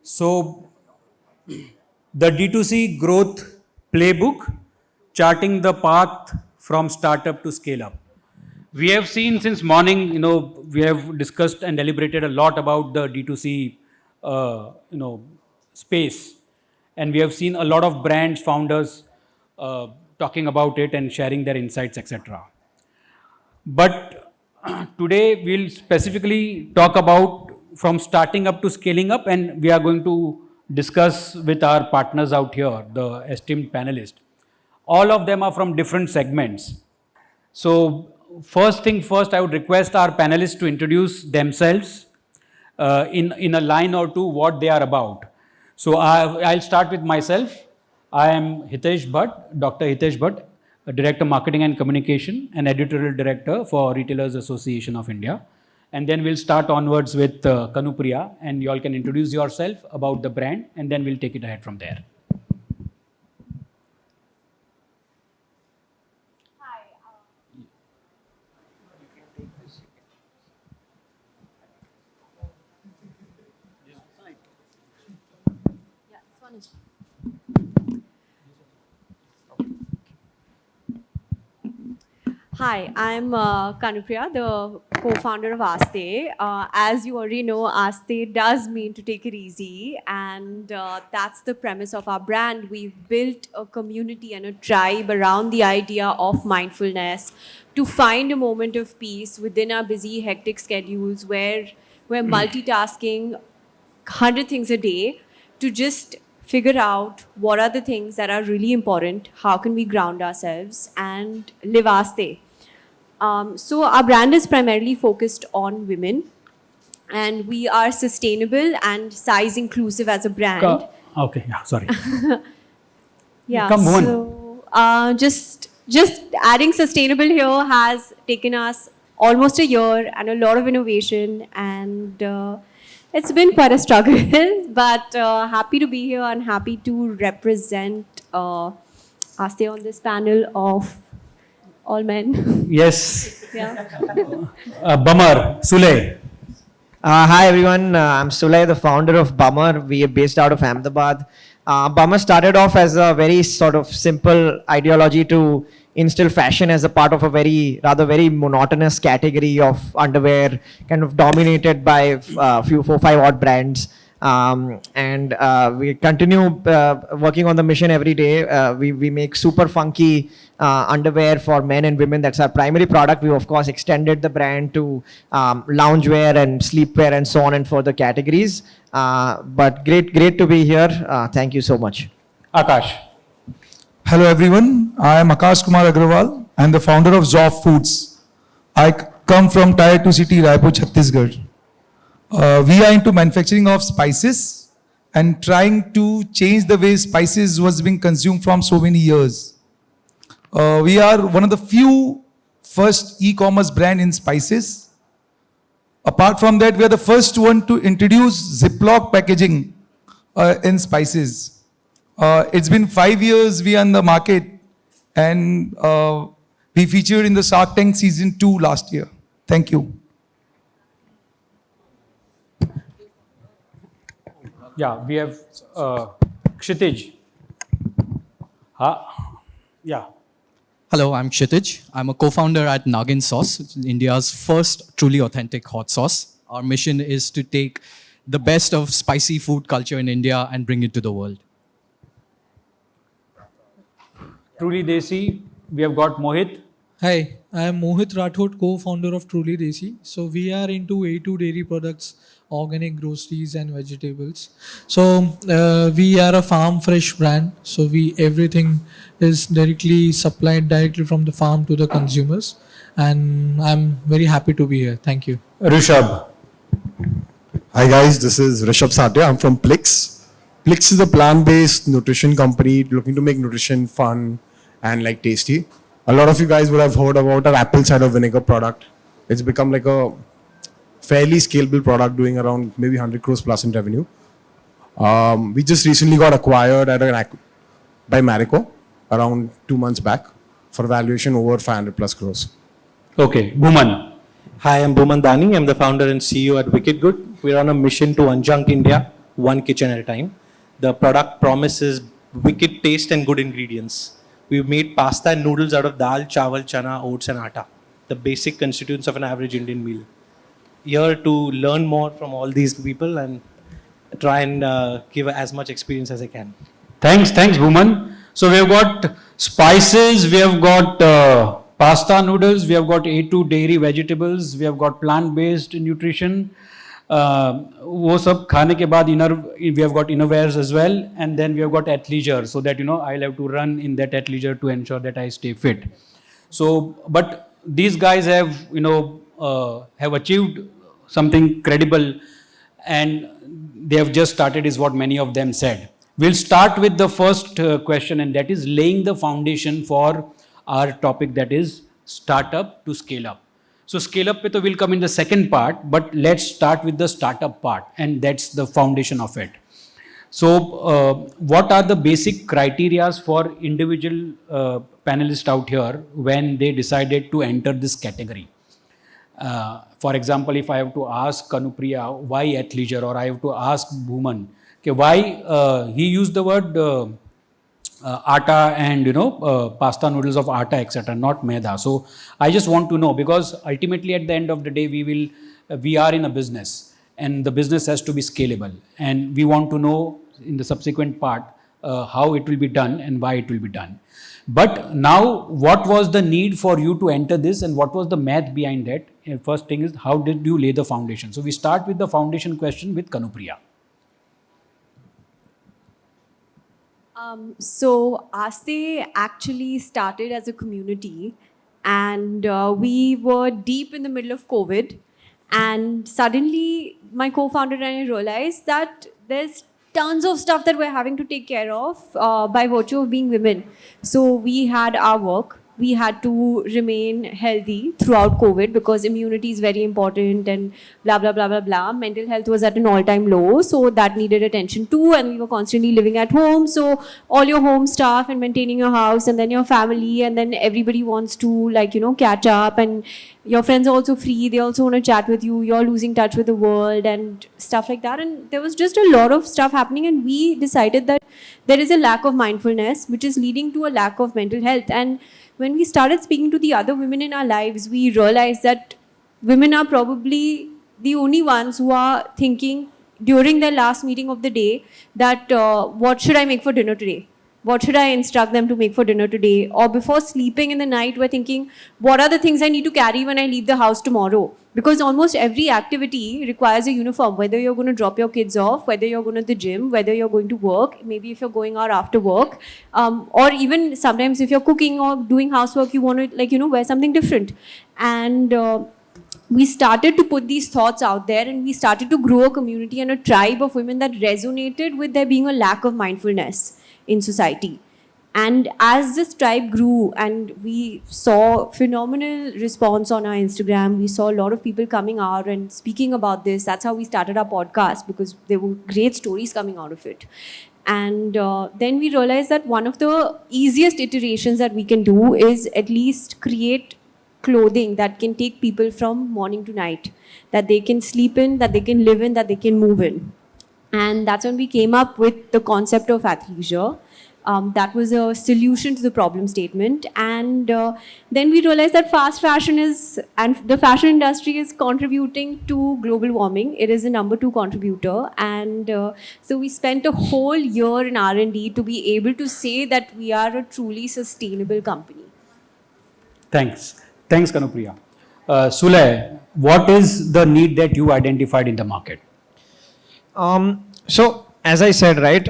So, the D2C growth playbook, charting the path from startup to scale up. We have seen since morning, we have discussed and deliberated a lot about the D2C, space. And we have seen a lot of brands, founders talking about it and sharing their insights, etc. But today we'll specifically talk about from starting up to scaling up, and we are going to discuss with our partners out here, the esteemed panelists. All of them are from different segments. So first thing first, I would request our panelists to introduce themselves in a line or two what they are about. So I'll start with myself. I am Hitesh Bhatt, Dr. Hitesh Bhatt, Director Marketing and Communication and Editorial Director for Retailers Association of India. And then we'll start onwards with Kanupriya, and you all can introduce yourself about the brand, and then we'll take it ahead from there. Hi, I'm Kanupriya, the co-founder of Aste. As you already know, Aste does mean to take it easy, and that's the premise of our brand. We've built a community and a tribe around the idea of mindfulness to find a moment of peace within our busy, hectic schedules where we're multitasking 100 things a day to just figure out what are the things that are really important, how can we ground ourselves and live Aste. So our brand is primarily focused on women, and we are sustainable and size inclusive as a brand. Okay, yeah, sorry. Yeah, Come on. so just adding sustainable here has taken us almost a year and a lot of innovation, and it's been quite a struggle, but happy to be here and happy to represent Aste on this panel of all men. Yes. Yeah. Bummer, Sulay. Hi everyone, I'm Sulay, the founder of Bummer. We are based out of Ahmedabad. Bummer started off as a very sort of simple ideology to instill fashion as a part of a very monotonous category of underwear, kind of dominated by few 4-5 odd brands. And we continue working on the mission every day. We make super funky underwear for men and women. That's our primary product. We of course extended the brand to loungewear and sleepwear and so on and further categories. But great to be here. Thank you so much. Akash. Hello everyone, I am Akash Agrawal. I am the founder of Zoff Foods. I come from Tier 2 city, Raipur, Chhattisgarh. We are into manufacturing of spices and trying to change the way spices was being consumed from so many years. We are one of the few first e-commerce brand in spices. Apart from that, we are the first one to introduce Ziploc packaging in spices. It's been 5 years we are in the market, and we featured in the Shark Tank season 2 last year. Thank you. Yeah, we have Kshitij. Yeah. Hello, I'm Kshitij. I'm a co-founder at Naagin Sauce, which is India's first truly authentic hot sauce. Our mission is to take the best of spicy food culture in India and bring it to the world. Truly Desi, we have got Mohit. Hi, I am Mohit Rathod, co-founder of Truly Desi. So we are into A2 dairy products, organic groceries and vegetables. So we are a farm fresh brand. So everything is directly supplied directly from the farm to the consumers. And I'm very happy to be here. Thank you. Rishubh. Hi guys, this is Rishubh Satiya. I'm from Plix. Plix is a plant-based nutrition company looking to make nutrition fun and like tasty. A lot of you guys would have heard about our apple cider vinegar product. It's become like a fairly scalable product doing around maybe 100 crores plus in revenue. We just recently got acquired by Marico around 2 months back for valuation over 500 plus crores. Okay, Bhuman. Hi, I'm Bhuman Dani. I'm the founder and CEO at WickedGüd. We're on a mission to unjunk India one kitchen at a time. The product promises wicked taste and good ingredients. We've made pasta and noodles out of dal, chawal, chana, oats and atta, the basic constituents of an average Indian meal. Here to learn more from all these people and try and give as much experience as I can. Thanks, Bhuman. So we have got spices, we have got pasta noodles, we have got A2 dairy vegetables, we have got plant-based nutrition. वो सब खाने के बाद we have got innerwears as well, and then we have got athleisure, so that I'll have to run in that athleisure to ensure that I stay fit. So, but these guys have have achieved something credible, and they have just started, is what many of them said. We'll start with the first question, and that is laying the foundation for our topic, that is startup to scale up. So scale up pe to will come in the second part, but let's start with the startup part, and that's the foundation of it. So what are the basic criterias for individual panelists out here when they decided to enter this category? For example, if I have to ask Kanupriya why athleisure, or I have to ask Bhuman why he used the word atta and pasta noodles of atta, etc., not maida. So I just want to know, because ultimately at the end of the day we are in a business, and the business has to be scalable, and we want to know in the subsequent part how it will be done and why it will be done. But now, what was the need for you to enter this, and what was the math behind that? First thing is, how did you lay the foundation? So we start with the foundation question with Kanupriya. So Aste actually started as a community, and we were deep in the middle of COVID, and suddenly my co-founder and I realized that there's tons of stuff that we're having to take care of by virtue of being women. So we had our work. We had to remain healthy throughout COVID because immunity is very important and blah, blah, blah, blah, blah. Mental health was at an all-time low, so that needed attention too, and we were constantly living at home. So all your home stuff and maintaining your house and then your family, and then everybody wants to catch up, and your friends are also free. They also want to chat with you. You're losing touch with the world and stuff like that. And there was just a lot of stuff happening, and we decided that there is a lack of mindfulness, which is leading to a lack of mental health. And when we started speaking to the other women in our lives, we realized that women are probably the only ones who are thinking during their last meeting of the day that what should I make for dinner today? What should I instruct them to make for dinner today? Or before sleeping in the night, we're thinking, what are the things I need to carry when I leave the house tomorrow? Because almost every activity requires a uniform, whether you're going to drop your kids off, whether you're going to the gym, whether you're going to work, maybe if you're going out after work, or even sometimes if you're cooking or doing housework, you want to wear something different. And we started to put these thoughts out there, and we started to grow a community and a tribe of women that resonated with there being a lack of mindfulness in society. And as this tribe grew and we saw phenomenal response on our Instagram, we saw a lot of people coming out and speaking about this. That's how we started our podcast, because there were great stories coming out of it. And then we realized that one of the easiest iterations that we can do is at least create clothing that can take people from morning to night, that they can sleep in, that they can live in, that they can move in. And that's when we came up with the concept of athleisure. That was a solution to the problem statement. And then we realized that fast fashion and the fashion industry is contributing to global warming. It is the #2 contributor. And so we spent a whole year in R&D to be able to say that we are a truly sustainable company. Thanks, Kanupriya. Sulay, what is the need that you identified in the market? So as I said, right,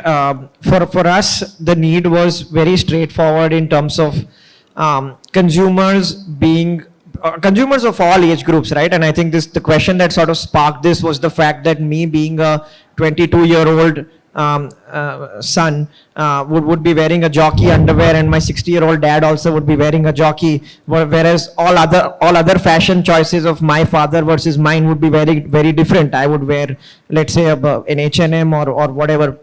for us, the need was very straightforward in terms of consumers being consumers of all age groups, right? And I think the question that sort of sparked this was the fact that me being a 22-year-old son would be wearing a jockey underwear, and my 60-year-old dad also would be wearing a jockey, whereas all other fashion choices of my father versus mine would be very, very different. I would wear, let's say, an H&M or whatever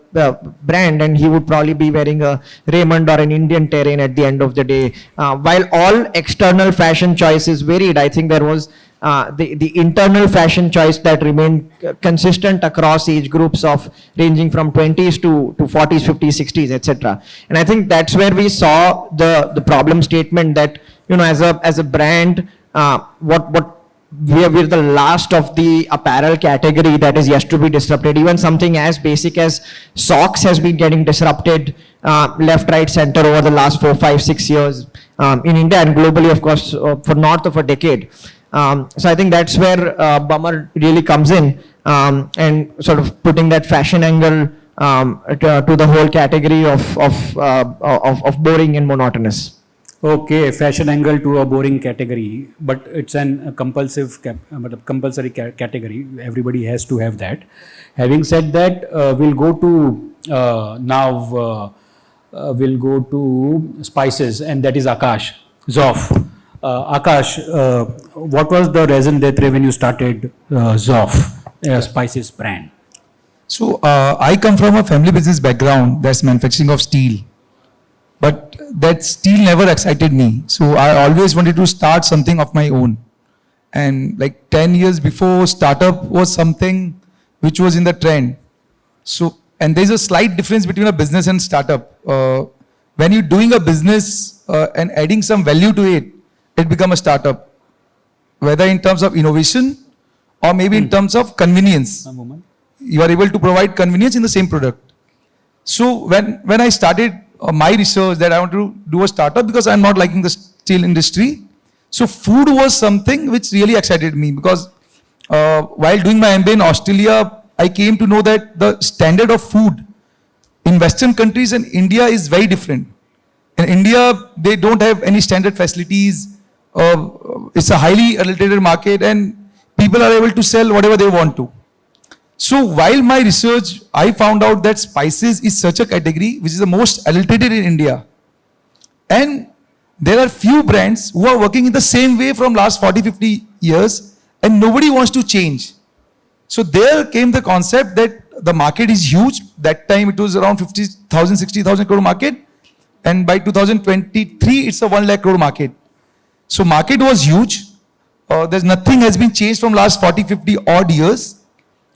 brand, and he would probably be wearing a Raymond or an Indian Terrain at the end of the day. While all external fashion choices varied, I think there was the internal fashion choice that remained consistent across age groups of ranging from 20s to 40s, 50s, 60s, etc. And I think that's where we saw the problem statement that, as a brand, we're the last of the apparel category that is yet to be disrupted. Even something as basic as socks has been getting disrupted left, right, center over the last 4, 5, 6 years in India and globally, of course, for north of a decade. So I think that's where Bummer really comes in and sort of putting that fashion angle to the whole category of boring and monotonous. Okay, fashion angle to a boring category, but it's a compulsory category. Everybody has to have that. Having said that, we'll go to spices, and that is Akash, Zoff. Akash, what was the reason that when you started Zoff, spices brand? So I come from a family business background that's manufacturing of steel. But that steel never excited me. So I always wanted to start something of my own. And like 10 years before, startup was something which was in the trend. So, and there's a slight difference between a business and startup. When you're doing a business and adding some value to it, it becomes a startup. Whether in terms of innovation or maybe in terms of convenience. You are able to provide convenience in the same product. So when I started my research that I want to do a startup because I'm not liking the steel industry. So food was something which really excited me because while doing my MBA in Australia, I came to know that the standard of food in Western countries and India is very different. In India, they don't have any standard facilities. It's a highly adulterated market and people are able to sell whatever they want to. So while my research, I found out that spices is such a category which is the most adulterated in India. And there are few brands who are working in the same way from last 40, 50 years and nobody wants to change. So there came the concept that the market is huge. That time it was around 50,000, 60,000 crore market. And by 2023, it's a 1 lakh crore market. So market was huge. There's nothing has been changed from last 40, 50 odd years.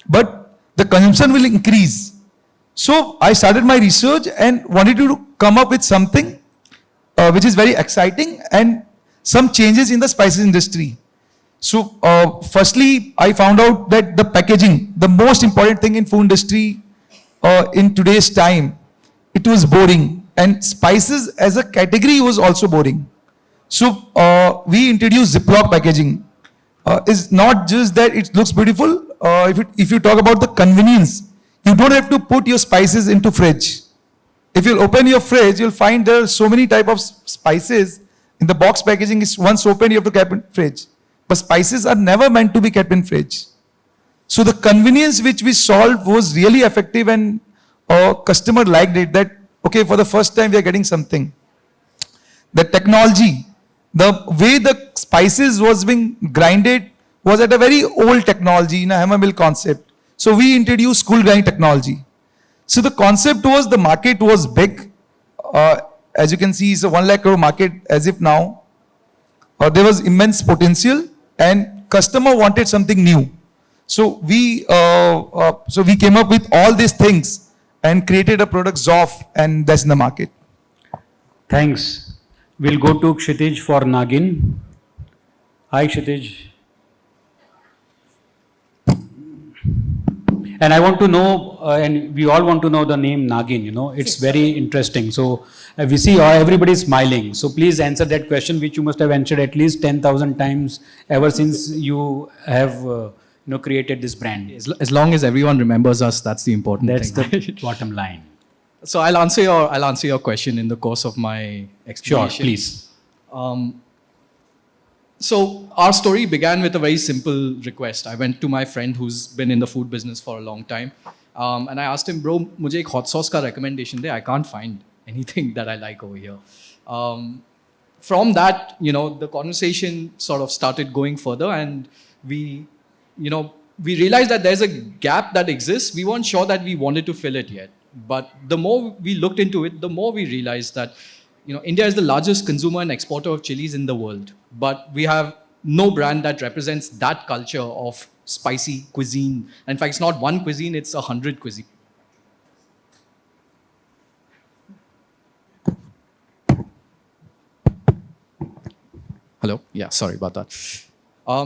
But the consumption will increase. So I started my research and wanted to come up with something which is very exciting and some changes in the spices industry. So firstly, I found out that the packaging, the most important thing in food industry in today's time, it was boring. And spices as a category was also boring. So we introduced Ziploc packaging. It's not just that it looks beautiful. If you talk about the convenience, you don't have to put your spices into fridge. If you open your fridge, you'll find there are so many type of spices. In the box packaging, is once open, you have to keep in fridge. But spices are never meant to be kept in fridge. So the convenience which we solved was really effective and customer liked it that, okay, for the first time we are getting something. The technology, the way the spices was being grinded was at a very old technology in a hammer mill concept. So we introduced school grind technology. So the concept was the market was big. As you can see, it's a 1 lakh crore market as if now. There was immense potential and customer wanted something new. So we came up with all these things and created a product Zoff and that's in the market. Thanks. We'll go to Kshitij for Naagin. Hi, Kshitij. And I want to know, and we all want to know the name Naagin, it's very interesting. So we see everybody smiling. So please answer that question, which you must have answered at least 10,000 times ever since you have created this brand. As long as everyone remembers us, that's the important That's thing. the bottom line. So I'll answer your question in the course of my explanation. Sure, please. So our story began with a very simple request. I went to my friend who's been in the food business for a long time, and I asked him, bro, mujhe ek hot sauce ka recommendation de. I can't find anything that I like over here. From that, the conversation sort of started going further, and we realized that there's a gap that exists. We weren't sure that we wanted to fill it yet. But the more we looked into it, the more we realized that India is the largest consumer and exporter of chilies in the world. But we have no brand that represents that culture of spicy cuisine. In fact, it's not one cuisine, it's 100 cuisine. Hello? Yeah, sorry about that.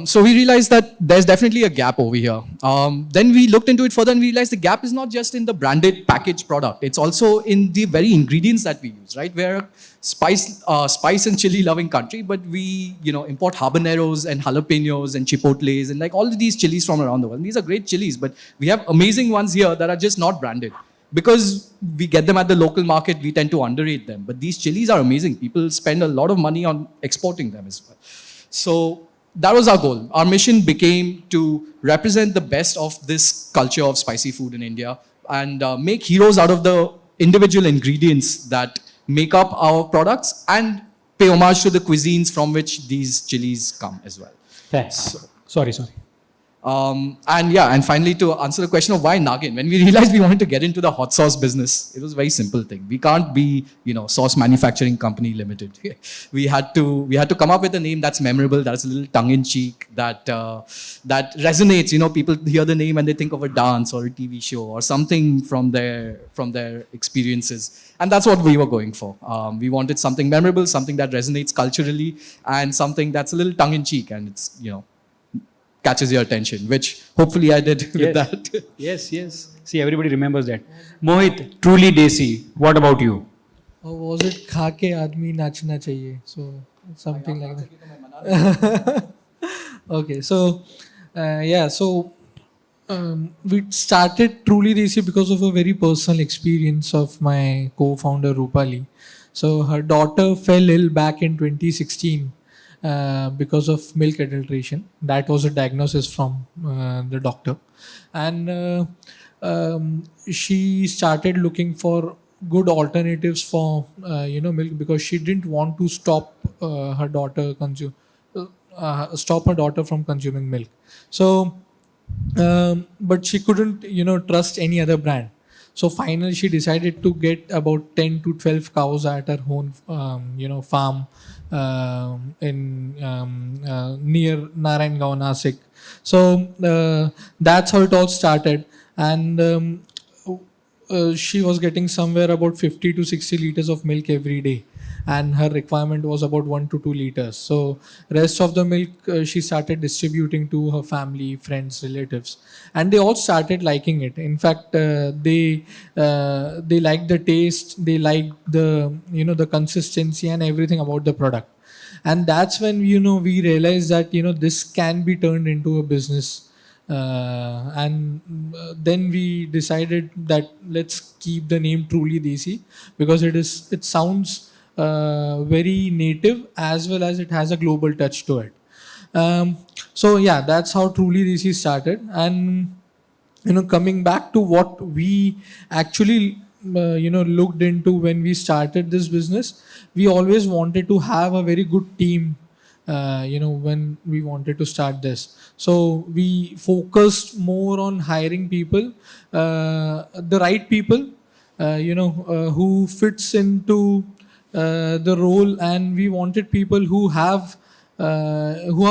So we realized that there's definitely a gap over here. Then we looked into it further and we realized the gap is not just in the branded packaged product. It's also in the very ingredients that we use, right? We're a spice and chili loving country, but we, import habaneros and jalapenos and chipotles and like all of these chilies from around the world. And these are great chilies, but we have amazing ones here that are just not branded. Because we get them at the local market, we tend to underrate them. But these chilies are amazing. People spend a lot of money on exporting them as well. So that was our goal. Our mission became to represent the best of this culture of spicy food in India and make heroes out of the individual ingredients that make up our products and pay homage to the cuisines from which these chilies come as well. Thanks. Sorry. And finally, to answer the question of why Naagin, when we realized we wanted to get into the hot sauce business, it was a very simple thing. We can't be, sauce manufacturing company limited. We had to come up with a name that's memorable, that's a little tongue-in-cheek, that resonates. People hear the name and they think of a dance or a TV show or something from their experiences. And that's what we were going for. We wanted something memorable, something that resonates culturally, and something that's a little tongue-in-cheek and it's, catches your attention, which hopefully I did with that. Yes. See, everybody remembers that. Mohit, truly Desi. What about you? Or was it "Kha ke aadmi nachna chahiye"? So something like that. Okay, so we started Truly Desi because of a very personal experience of my co-founder Rupali. So her daughter fell ill back in 2016. Because of milk adulteration. That was a diagnosis from the doctor. And she started looking for good alternatives for milk because she didn't want to stop her daughter from consuming milk. So, but she couldn't trust any other brand. So finally, she decided to get about 10 to 12 cows at her own farm in near Narayangaon, Nasik. So that's how it all started, and she was getting somewhere about 50 to 60 liters of milk every day, and her requirement was about 1 to 2 liters. So rest of the milk she started distributing to her family, friends, relatives, and they all started liking it. In fact, they liked the taste, they liked the consistency and everything about the product. And that's when we realized that this can be turned into a business. And then we decided that let's keep the name Truly Desi because it sounds very native as well as it has a global touch to it. That's how Truly Desi started. And coming back to what we actually looked into when we started this business, we always wanted to have a very good team when we wanted to start this. So we focused more on hiring people, the right people, who fits into the role, and we wanted people who are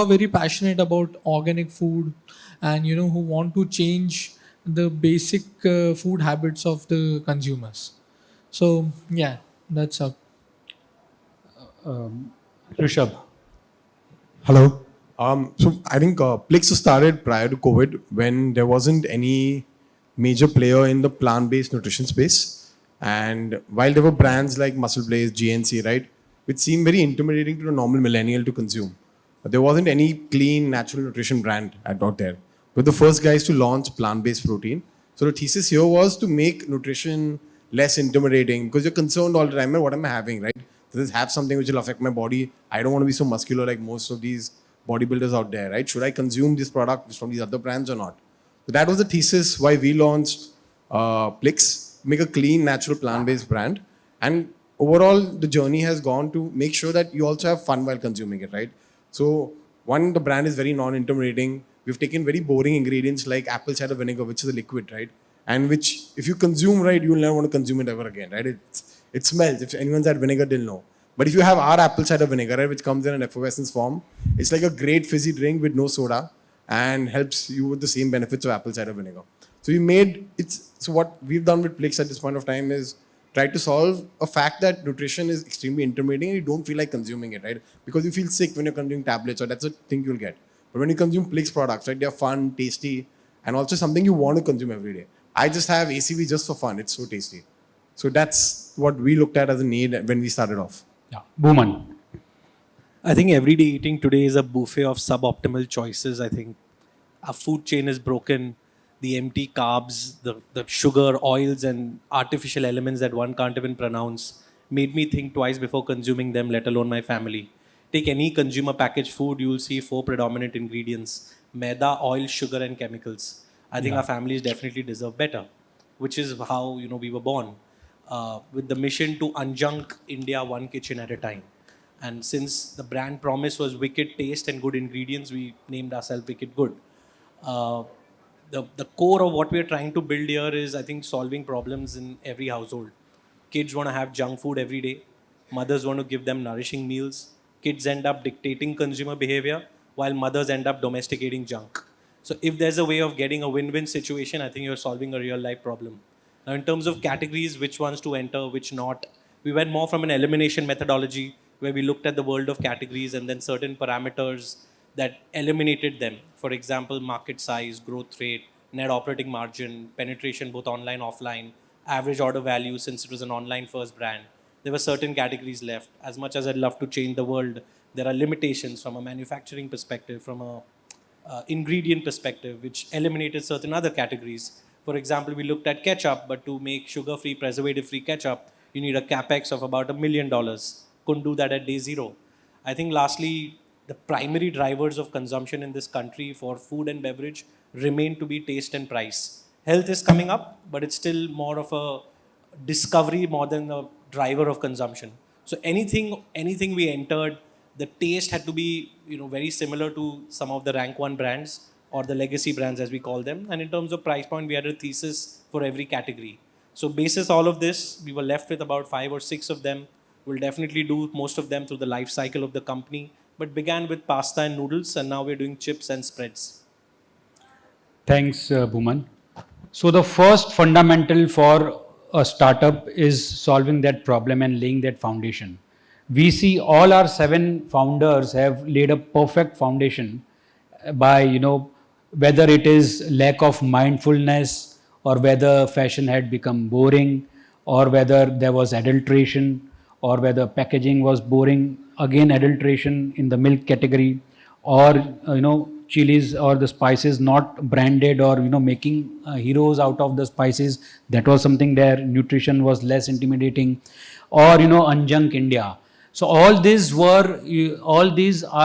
very passionate about organic food and who want to change the basic food habits of the consumers. So that's how. Rishubh. Hello. So I think Plix was started prior to COVID when there wasn't any major player in the plant-based nutrition space. And while there were brands like Muscle Blaze, GNC, right, which seemed very intimidating to the normal millennial to consume, but there wasn't any clean natural nutrition brand out there. We're the first guys to launch plant-based protein. So the thesis here was to make nutrition less intimidating because you're concerned all the time, what am I having, right? Does this have something which will affect my body? I don't want to be so muscular like most of these bodybuilders out there, right? Should I consume this product from these other brands or not? So that was the thesis why we launched Plix, make a clean, natural, plant-based brand. And overall, the journey has gone to make sure that you also have fun while consuming it, right? So one, the brand is very non-intimidating. We've taken very boring ingredients like apple cider vinegar, which is a liquid, right? And which, if you consume right, you will never want to consume it ever again, right? It smells. If anyone's had vinegar, they'll know. But if you have our apple cider vinegar, right, which comes in an effervescence form, it's like a great fizzy drink with no soda and helps you with the same benefits of apple cider vinegar. So we made it's so what we've done with Plix at this point of time is try to solve a fact that nutrition is extremely intimidating and you don't feel like consuming it, right? Because you feel sick when you're consuming tablets, or that's a thing you'll get. But when you consume Plix products, right, they're fun, tasty, and also something you want to consume every day. I just have ACV just for fun. It's so tasty. So that's what we looked at as a need when we started off. Yeah. Bhuman. I think everyday eating today is a buffet of suboptimal choices. I think our food chain is broken. The empty carbs, the sugar, oils, and artificial elements that one can't even pronounce made me think twice before consuming them, let alone my family. Take any consumer packaged food, you will see 4 predominant ingredients: maida, oil, sugar, and chemicals. I think our families definitely deserve better, which is how we were born, with the mission to unjunk India one kitchen at a time. And since the brand promise was wicked taste and good ingredients, we named ourselves WickedGüd. The core of what we are trying to build here is, I think, solving problems in every household. Kids want to have junk food every day. Mothers want to give them nourishing meals. Kids end up dictating consumer behavior, while mothers end up domesticating junk. So if there's a way of getting a win-win situation, I think you're solving a real life problem. Now, in terms of categories, which ones to enter, which not, we went more from an elimination methodology where we looked at the world of categories and then certain parameters that eliminated them. For example, market size, growth rate, net operating margin, penetration both online, offline, average order value, since it was an online first brand. There were certain categories left. As much as I'd love to change the world, there are limitations from a manufacturing perspective, from a ingredient perspective, which eliminated certain other categories. For example, we looked at ketchup, but to make sugar-free, preservative-free ketchup, you need a capex of about $1 million. Couldn't do that at day zero. I think lastly, the primary drivers of consumption in this country for food and beverage remain to be taste and price. Health is coming up, but it's still more of a discovery more than a driver of consumption. So anything we entered, the taste had to be very similar to some of the rank 1 brands or the legacy brands as we call them. And in terms of price point, we had a thesis for every category. So basis all of this, we were left with about 5 or 6 of them. We'll definitely do most of them through the life cycle of the company, but began with pasta and noodles, and now we're doing chips and spreads. Thanks, Bhuman. So the first fundamental for a startup is solving that problem and laying that foundation. We see all our 7 founders have laid a perfect foundation by, whether it is lack of mindfulness, or whether fashion had become boring, or whether there was adulteration, or whether packaging was boring, again adulteration in the milk category, or chilies or the spices not branded, or making heroes out of the spices, that was something there. Nutrition was less intimidating, or unjunk India. So all these are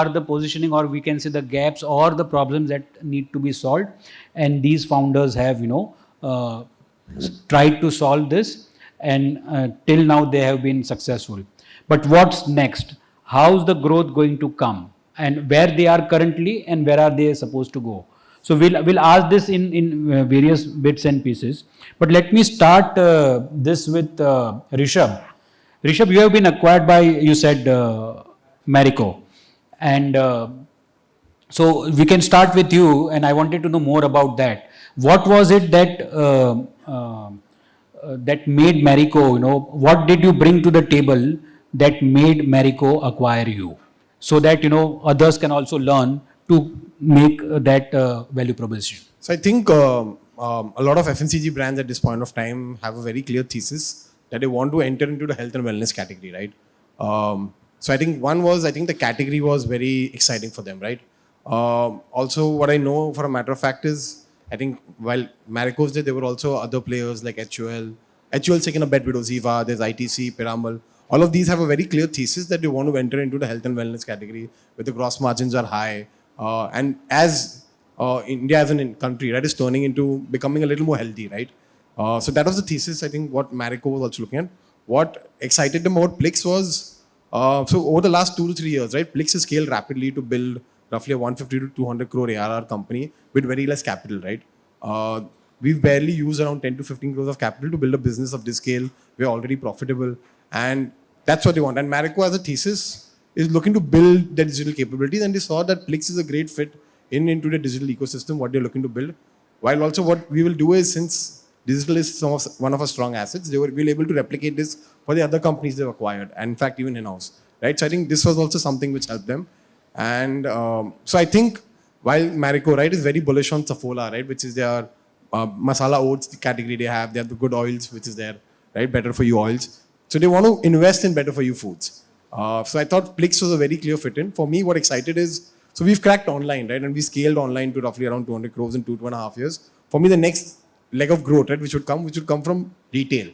the positioning, or we can say the gaps or the problems that need to be solved, and these founders have tried to solve this, and till now they have been successful. But what's next? How's the growth going to come, and where they are currently and where are they supposed to go? So we'll ask this in various bits and pieces. But let me start this with Rishubh. Rishubh, you have been acquired by, you said, Marico. And so we can start with you, and I wanted to know more about that. What was it that that made Marico, what did you bring to the table that made Marico acquire you? So that, others can also learn to make that value proposition. So I think a lot of FMCG brands at this point of time have a very clear thesis that they want to enter into the health and wellness category, right? So I think the category was very exciting for them, right? Also, what I know for a matter of fact is, I think while Marico's did, there were also other players like HUL. HUL's taken a bet with Oziva, there's ITC, Piramal. All of these have a very clear thesis that they want to enter into the health and wellness category, where the gross margins are high. And as India as a country, right, is turning into becoming a little more healthy, right? So that was the thesis, I think, what Marico was also looking at. What excited them about Plix was, so over the last 2 to 3 years, right, Plix has scaled rapidly to build roughly a 150 to 200 crore ARR company with very less capital, right? We've barely used around 10 to 15 crores of capital to build a business of this scale. We're already profitable. And That's what they want. And Marico as a thesis is looking to build their digital capabilities, and they saw that Plix is a great fit into the digital ecosystem, what they're looking to build. While also what we will do is, since digital is one of our strong assets, they will be able to replicate this for the other companies they've acquired, and in fact even in-house, right? So I think this was also something which helped them. And so I think while Marico, right, is very bullish on Saffola, right, which is their masala oats, the category they have the good oils, which is their, right, better for you oils. So they want to invest in better for you foods. So I thought Plix was a very clear fit in. For me, what excited is, so we've cracked online, right, and we scaled online to roughly around 200 crores in 2.5 years. For me, the next leg of growth, right, which would come from retail.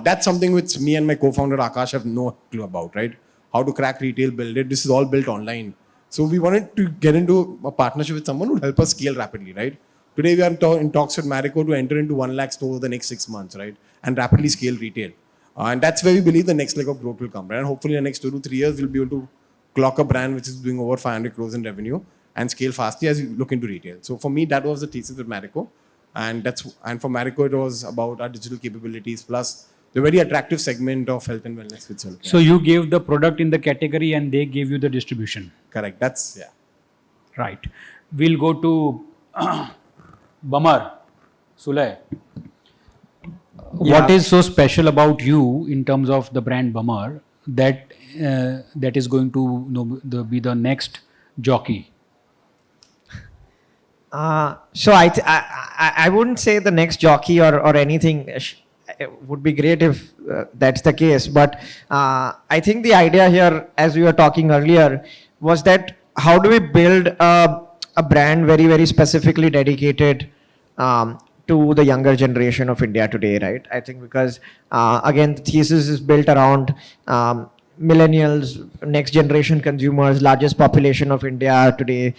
That's something which me and my co-founder Akash have no clue about, right? How to crack retail, build it. This is all built online. So we wanted to get into a partnership with someone who would help us scale rapidly, right? Today we are in talks with Marico to enter into 1 lakh stores over the next 6 months, right? And rapidly scale retail. And that's where we believe the next leg of growth will come, right? And hopefully in the next 2 to 3 years, we'll be able to clock a brand which is doing over 500 crores in revenue and scale fastly as you look into retail. So for me, that was the thesis with Marico. And for Marico, it was about our digital capabilities plus the very attractive segment of health and wellness which So you gave the product in the category and they gave you the distribution. Correct. That's, yeah. Right. We'll go to Bamar, Sulay. What is so special about you in terms of the brand Bamar that that is going to be the next jockey? So I wouldn't say the next jockey or anything. It would be great if that's the case. But I think the idea here, as we were talking earlier, was that how do we build a brand very, very specifically dedicated to the younger generation of India today, right? I think because, again, the thesis is built around millennials, next generation consumers, largest population of India today,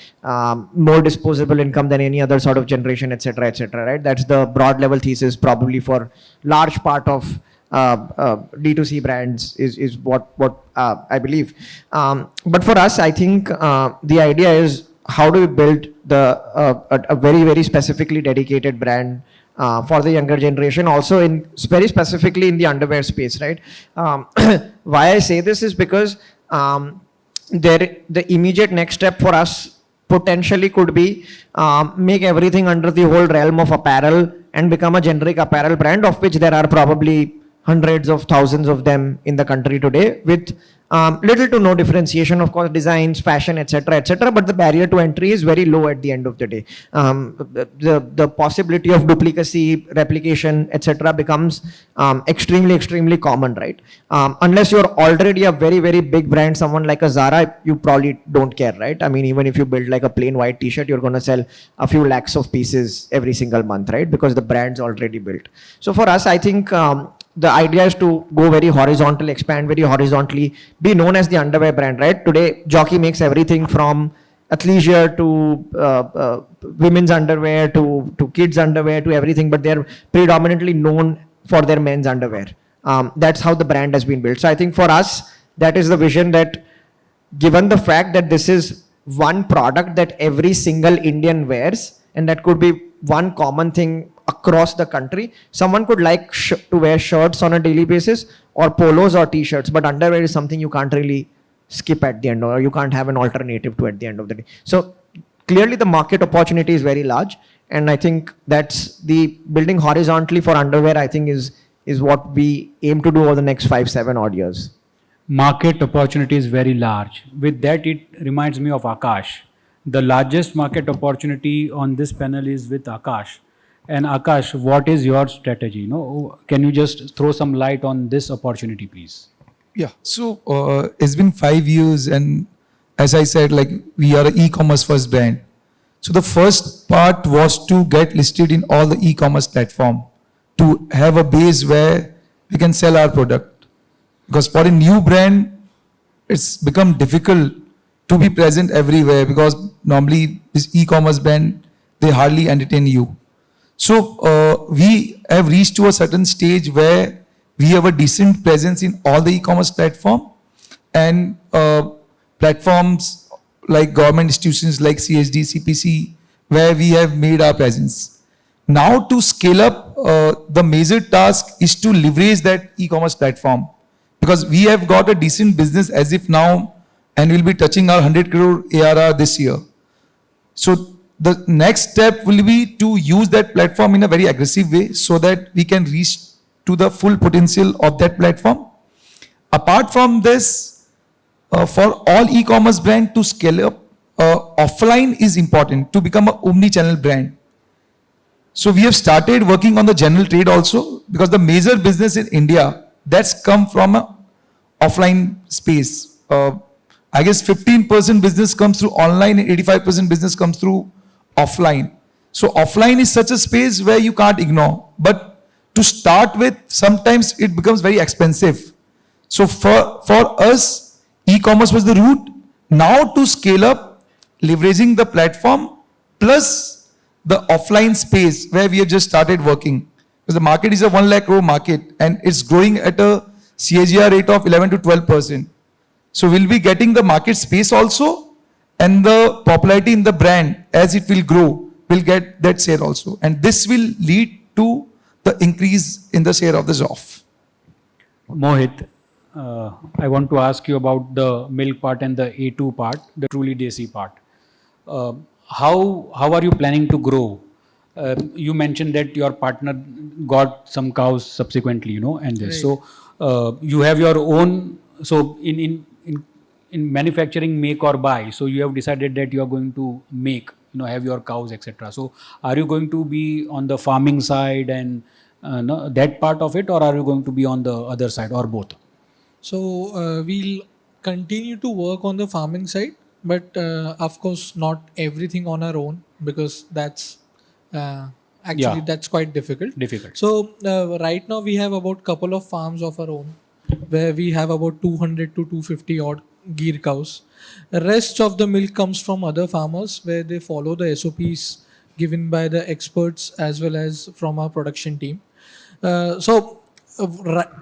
more disposable income than any other sort of generation, etc., right? That's the broad level thesis probably for large part of D2C brands is what I believe. But for us, I think the idea is how do we build a very, very specifically dedicated brand for the younger generation, also in very specifically in the underwear space, right? Why I say this is because the immediate next step for us potentially could be make everything under the whole realm of apparel and become a generic apparel brand, of which there are probably hundreds of thousands of them in the country today, with little to no differentiation, of course, designs, fashion, etc., but the barrier to entry is very low at the end of the day. The possibility of duplicacy, replication, etc. becomes extremely common, right? Unless you're already a very, very big brand, someone like a Zara, you probably don't care, right? I mean, even if you build like a plain white t-shirt, you're going to sell a few lakhs of pieces every single month, right? Because the brand's already built. So for us, I think the idea is to go very horizontal, expand very horizontally, be known as the underwear brand, right? Today, Jockey makes everything from athleisure to women's underwear to kids underwear to everything, but they're predominantly known for their men's underwear. That's how the brand has been built. So I think for us, that is the vision, that given the fact that this is one product that every single Indian wears, and that could be one common thing across the country. Someone could like to wear shirts on a daily basis or polos or t-shirts, but underwear is something you can't really skip at the end, or you can't have an alternative to at the end of the day. So clearly the market opportunity is very large, and I think that's the building horizontally for underwear, I think is what we aim to do over the next 5-7 odd years. Market opportunity is very large. With that, it reminds me of Akash. The largest market opportunity on this panel is with Akash. And Akash, what is your strategy? Can you just throw some light on this opportunity, please? Yeah, so it's been 5 years, and as I said, like, we are an e-commerce first brand. So the first part was to get listed in all the e-commerce platform, to have a base where we can sell our product. Because for a new brand, it's become difficult to be present everywhere, because normally this e-commerce brand, they hardly entertain you. So we have reached to a certain stage where we have a decent presence in all the e-commerce platform, and platforms like government institutions like CSD, CPC, where we have made our presence. Now to scale up, the major task is to leverage that e-commerce platform, because we have got a decent business as if now, and we'll be touching our 100 crore ARR this year. So the next step will be to use that platform in a very aggressive way so that we can reach to the full potential of that platform. Apart from this, for all e-commerce brand to scale up, offline is important to become an omni-channel brand. So we have started working on the general trade also, because the major business in India, that's come from a offline space. I guess 15% business comes through online and 85% business comes through offline. So offline is such a space where you can't ignore. But to start with, sometimes it becomes very expensive. So for us, e-commerce was the route. Now to scale up, leveraging the platform plus the offline space where we have just started working. Because the market is a 1 lakh crore market and it's growing at a CAGR rate of 11 to 12%. So we'll be getting the market space also, and the popularity in the brand as it will grow, will get that share also. And this will lead to the increase in the share of the Zoff. Mohit, I want to ask you about the milk part and the A2 part, the truly Desi part. How are you planning to grow? You mentioned that your partner got some cows subsequently, and this. Right. So you have your own. So in manufacturing, make or buy. So you have decided that you are going to make, have your cows, etc. So are you going to be on the farming side and that part of it, or are you going to be on the other side, or both? So we'll continue to work on the farming side, but of course not everything on our own, because that's actually that's quite difficult. So right now we have about couple of farms of our own, where we have about 200 to 250 odd Gir cows. The rest of the milk comes from other farmers, where they follow the SOPs given by the experts as well as from our production team. Till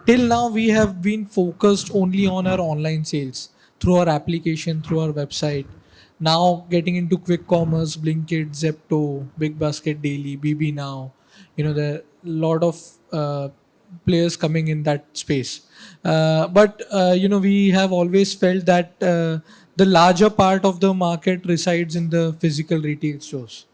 now we have been focused only on our online sales through our application, through our website. Now getting into quick commerce, Blinkit, Zepto, Big Basket Daily, BB Now, there are a lot of players coming in that space. But we have always felt that the larger part of the market resides in the physical retail stores.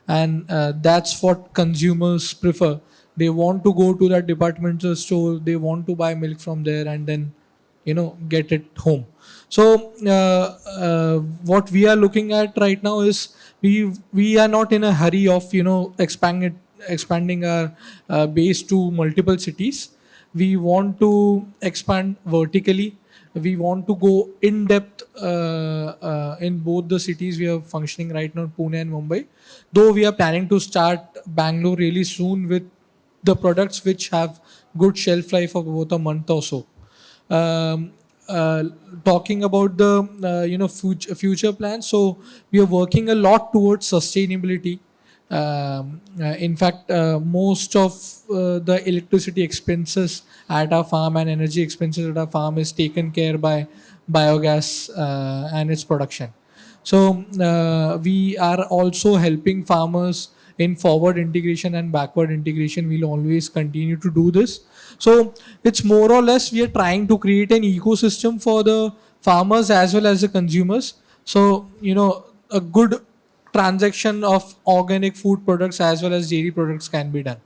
And that's what consumers prefer. They want to go to that departmental store, they want to buy milk from there and then, get it home. So what we are looking at right now is we are not in a hurry of, expanding our base to multiple cities. We want to expand vertically. We want to go in depth in both the cities we are functioning right now, Pune and Mumbai. Though we are planning to start Bangalore really soon with the products which have good shelf life of about a month or so. Talking about the future plans, so we are working a lot towards sustainability. In fact, most of the electricity expenses at our farm and energy expenses at our farm is taken care by biogas and its production. So we are also helping farmers in forward integration and backward integration. We'll always continue to do this. So it's more or less we are trying to create an ecosystem for the farmers as well as the consumers. So, a good transaction of organic food products as well as dairy products can be done.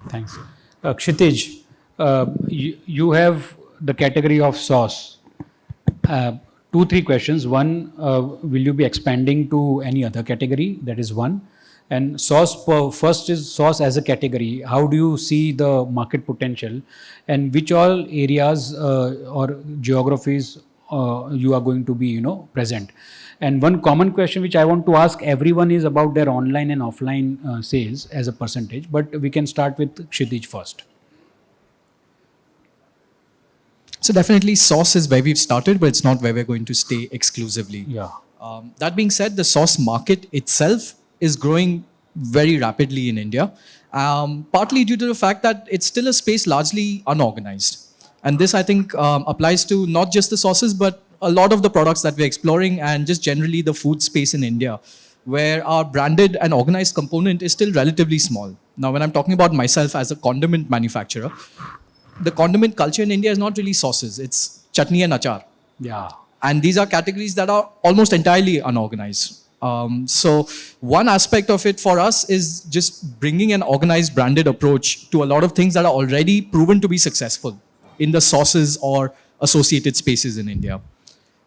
Thanks. Kshitij, you have the category of sauce. 2-3 questions. One, will you be expanding to any other category? That is one. And sauce, first is sauce as a category. How do you see the market potential, and which all areas or geographies you are going to be, present? And one common question which I want to ask everyone is about their online and offline sales as a percentage. But we can start with Kshitij first. So definitely sauce is where we've started, but it's not where we're going to stay exclusively. Yeah. That being said, the sauce market itself is growing very rapidly in India, partly due to the fact that it's still a space largely unorganized. And this, I think, applies to not just the sauces, but a lot of the products that we're exploring and just generally the food space in India, where our branded and organized component is still relatively small. Now, when I'm talking about myself as a condiment manufacturer, the condiment culture in India is not really sauces. It's chutney and achar. Yeah. And these are categories that are almost entirely unorganized. So one aspect of it for us is just bringing an organized branded approach to a lot of things that are already proven to be successful in the sauces or associated spaces in India.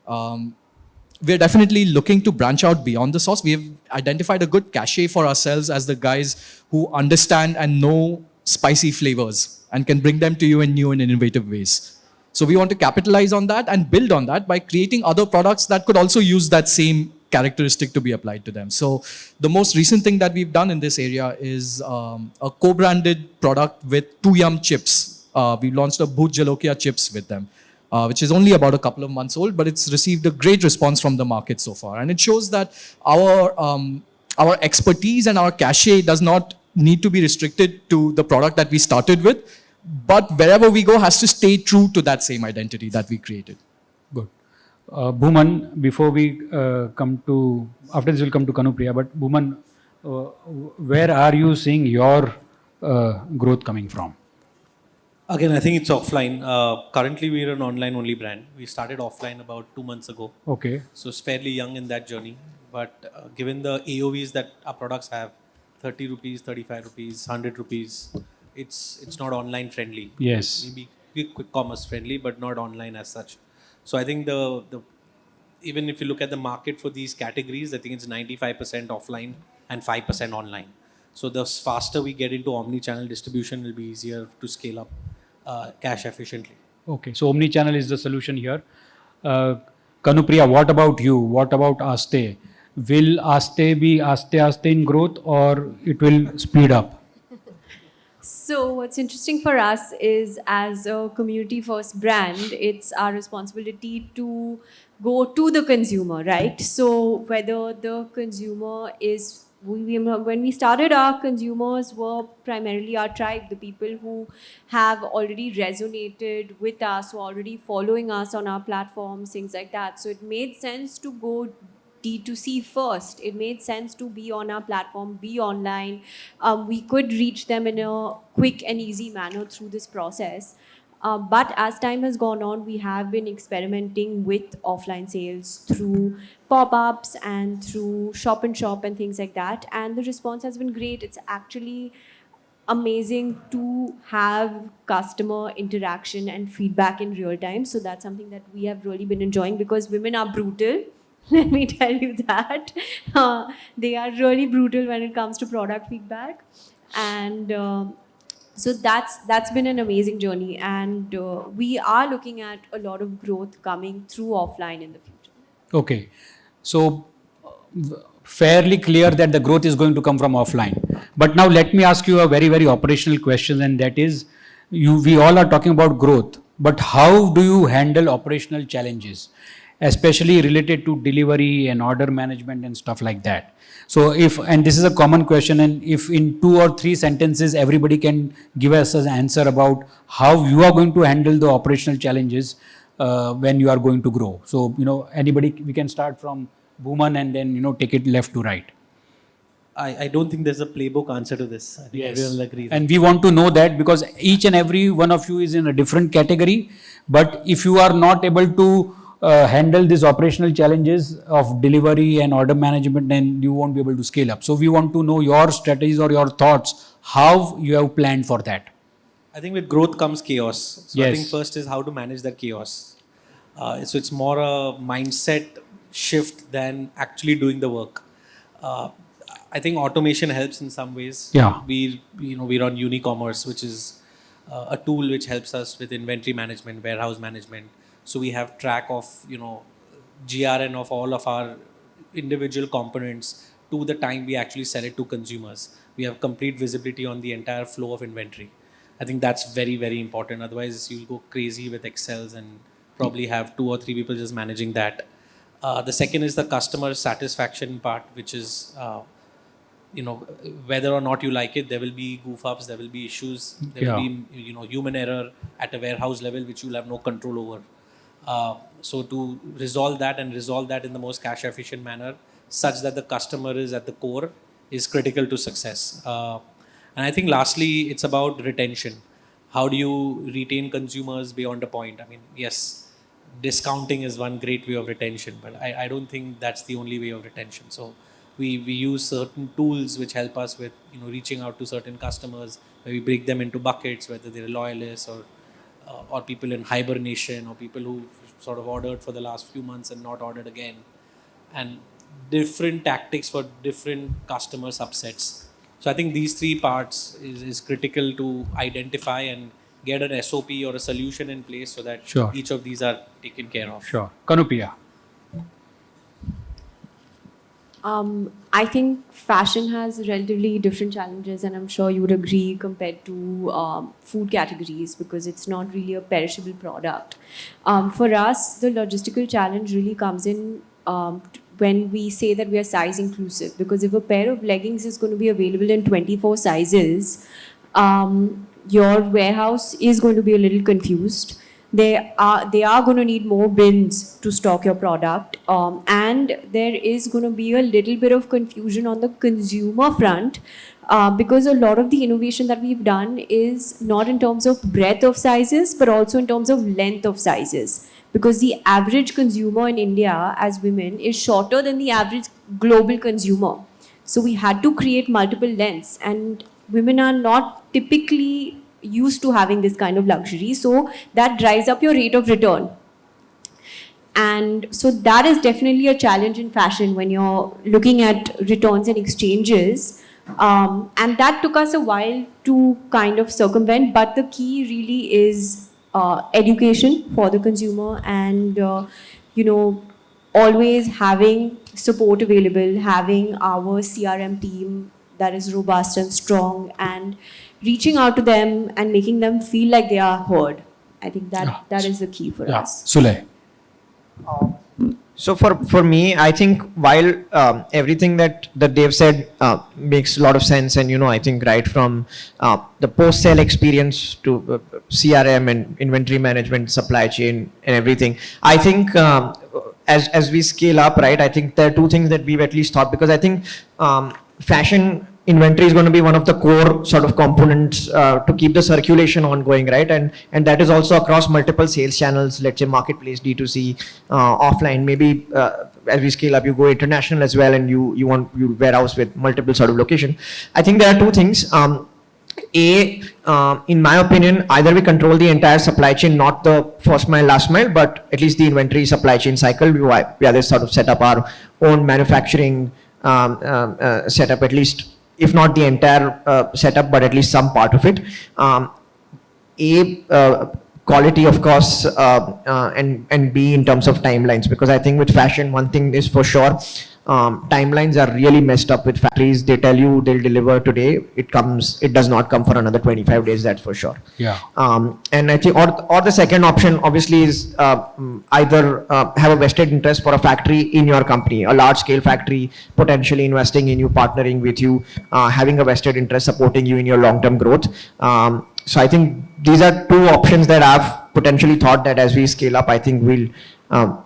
We're definitely looking to branch out beyond the sauce. We have identified a good cachet for ourselves as the guys who understand and know spicy flavors and can bring them to you in new and innovative ways. So we want to capitalize on that and build on that by creating other products that could also use that same characteristic to be applied to them. So the most recent thing that we've done in this area is a co-branded product with 2 Yum chips. We launched a Bhut Jalokia chips with them, which is only about a couple of months old, but it's received a great response from the market so far. And it shows that our expertise and our cachet does not need to be restricted to the product that we started with, but wherever we go has to stay true to that same identity that we created. Good. Bhuman, before we come to, after this we'll come to Kanupriya, but Bhuman, where are you seeing your growth coming from? Again, I think it's offline. Currently, we're an online-only brand. We started offline about 2 months ago. Okay. So it's fairly young in that journey. But given the AOVs that our products have, 30 rupees, 35 rupees, 100 rupees, it's not online friendly. Yes. Maybe quick commerce friendly, but not online as such. So I think the even if you look at the market for these categories, I think it's 95% offline and 5% online. So the faster we get into omni-channel distribution, will be easier to scale up cash efficiently. Okay, so omni-channel is the solution here. Kanupriya, what about you? What about Aste? Will Aste be Aste in growth, or it will speed up? So what's interesting for us is, as a community first brand, it's our responsibility to go to the consumer, right? So whether the consumer is, when we started, our consumers were primarily our tribe, the people who have already resonated with us, who are already following us on our platforms, things like that. So it made sense to go D2C first. It made sense to be on our platform, be online. We could reach them in a quick and easy manner through this process. But as time has gone on, we have been experimenting with offline sales through pop-ups and through shop and shop and things like that. And the response has been great. It's actually amazing to have customer interaction and feedback in real time. So that's something that we have really been enjoying, because women are brutal. Let me tell you that. They are really brutal when it comes to product feedback. And so that's been an amazing journey. And we are looking at a lot of growth coming through offline in the future. Okay, so fairly clear that the growth is going to come from offline. But now let me ask you a very, very operational question, and that is, we all are talking about growth, but how do you handle operational challenges, especially related to delivery and order management and stuff like that? So and this is a common question, and if in 2 or 3 sentences everybody can give us an answer about how you are going to handle the operational challenges when you are going to grow. So, anybody, we can start from Bhuman and then, take it left to right. I don't think there's a playbook answer to this. I think everyone will agree. And we want to know that, because each and every one of you is in a different category. But if you are not able to handle these operational challenges of delivery and order management, then you won't be able to scale up. So we want to know your strategies or your thoughts, how you have planned for that. I think with growth comes chaos. So Yes. I think first is how to manage that chaos. So it's more a mindset shift than actually doing the work. I think automation helps in some ways. Yeah. We run Unicommerce, which is a tool which helps us with inventory management, warehouse management. So we have track of, GRN of all of our individual components to the time we actually sell it to consumers. We have complete visibility on the entire flow of inventory. I think that's very, very important. Otherwise, you'll go crazy with Excels and probably have 2 or 3 people just managing that. The second is the customer satisfaction part, which is, whether or not you like it, there will be goof ups, there will be issues, there will be, human error at a warehouse level, which you'll have no control over. So to resolve that and resolve that in the most cash efficient manner, such that the customer is at the core, is critical to success. And I think lastly, it's about retention. How do you retain consumers beyond a point? I mean, yes, discounting is one great way of retention, but I don't think that's the only way of retention. So we use certain tools which help us with reaching out to certain customers, where we break them into buckets, whether they're loyalists or people in hibernation or people who sort of ordered for the last few months and not ordered again, and different tactics for different customer subsets. So I think these three parts is critical to identify and get an SOP or a solution in place so that Sure. each of these are taken care of. Sure. Kanupriya. I think fashion has relatively different challenges, and I'm sure you would agree, compared to food categories, because it's not really a perishable product. For us, the logistical challenge really comes in when we say that we are size inclusive, because if a pair of leggings is going to be available in 24 sizes, your warehouse is going to be a little confused. They are going to need more bins to stock your product, and there is going to be a little bit of confusion on the consumer front, because a lot of the innovation that we've done is not in terms of breadth of sizes, but also in terms of length of sizes, because the average consumer in India as women is shorter than the average global consumer. So we had to create multiple lengths, and women are not typically used to having this kind of luxury, so that drives up your rate of return. And so that is definitely a challenge in fashion when you're looking at returns and exchanges, and that took us a while to kind of circumvent, but the key really is education for the consumer, and always having support available, having our CRM team that is robust and strong, and reaching out to them and making them feel like they are heard. I think that is the key for us. Sulay. So for me, I think while everything that they've said makes a lot of sense, and I think right from the post-sale experience to CRM and inventory management, supply chain, and everything, I think as we scale up, right, I think there are two things that we've at least thought, because I think fashion inventory is going to be one of the core sort of components to keep the circulation ongoing, right? And that is also across multiple sales channels, let's say marketplace, D2C, offline. Maybe as we scale up, you go international as well, and you warehouse with multiple sort of location. I think there are two things. In my opinion, either we control the entire supply chain, not the first mile, last mile, but at least the inventory supply chain cycle. We either sort of set up our own manufacturing setup, at least, if not the entire setup, but at least some part of it. Quality, of course, and B, in terms of timelines, because I think with fashion, one thing is for sure, timelines are really messed up with factories. They tell you they'll deliver today, it does not come for another 25 days, that's for sure. Yeah. And I think, or the second option obviously is either have a vested interest for a factory in your company, a large scale factory, potentially investing in you, partnering with you, having a vested interest, supporting you in your long-term growth. So I think these are two options that I've potentially thought that as we scale up, I think we'll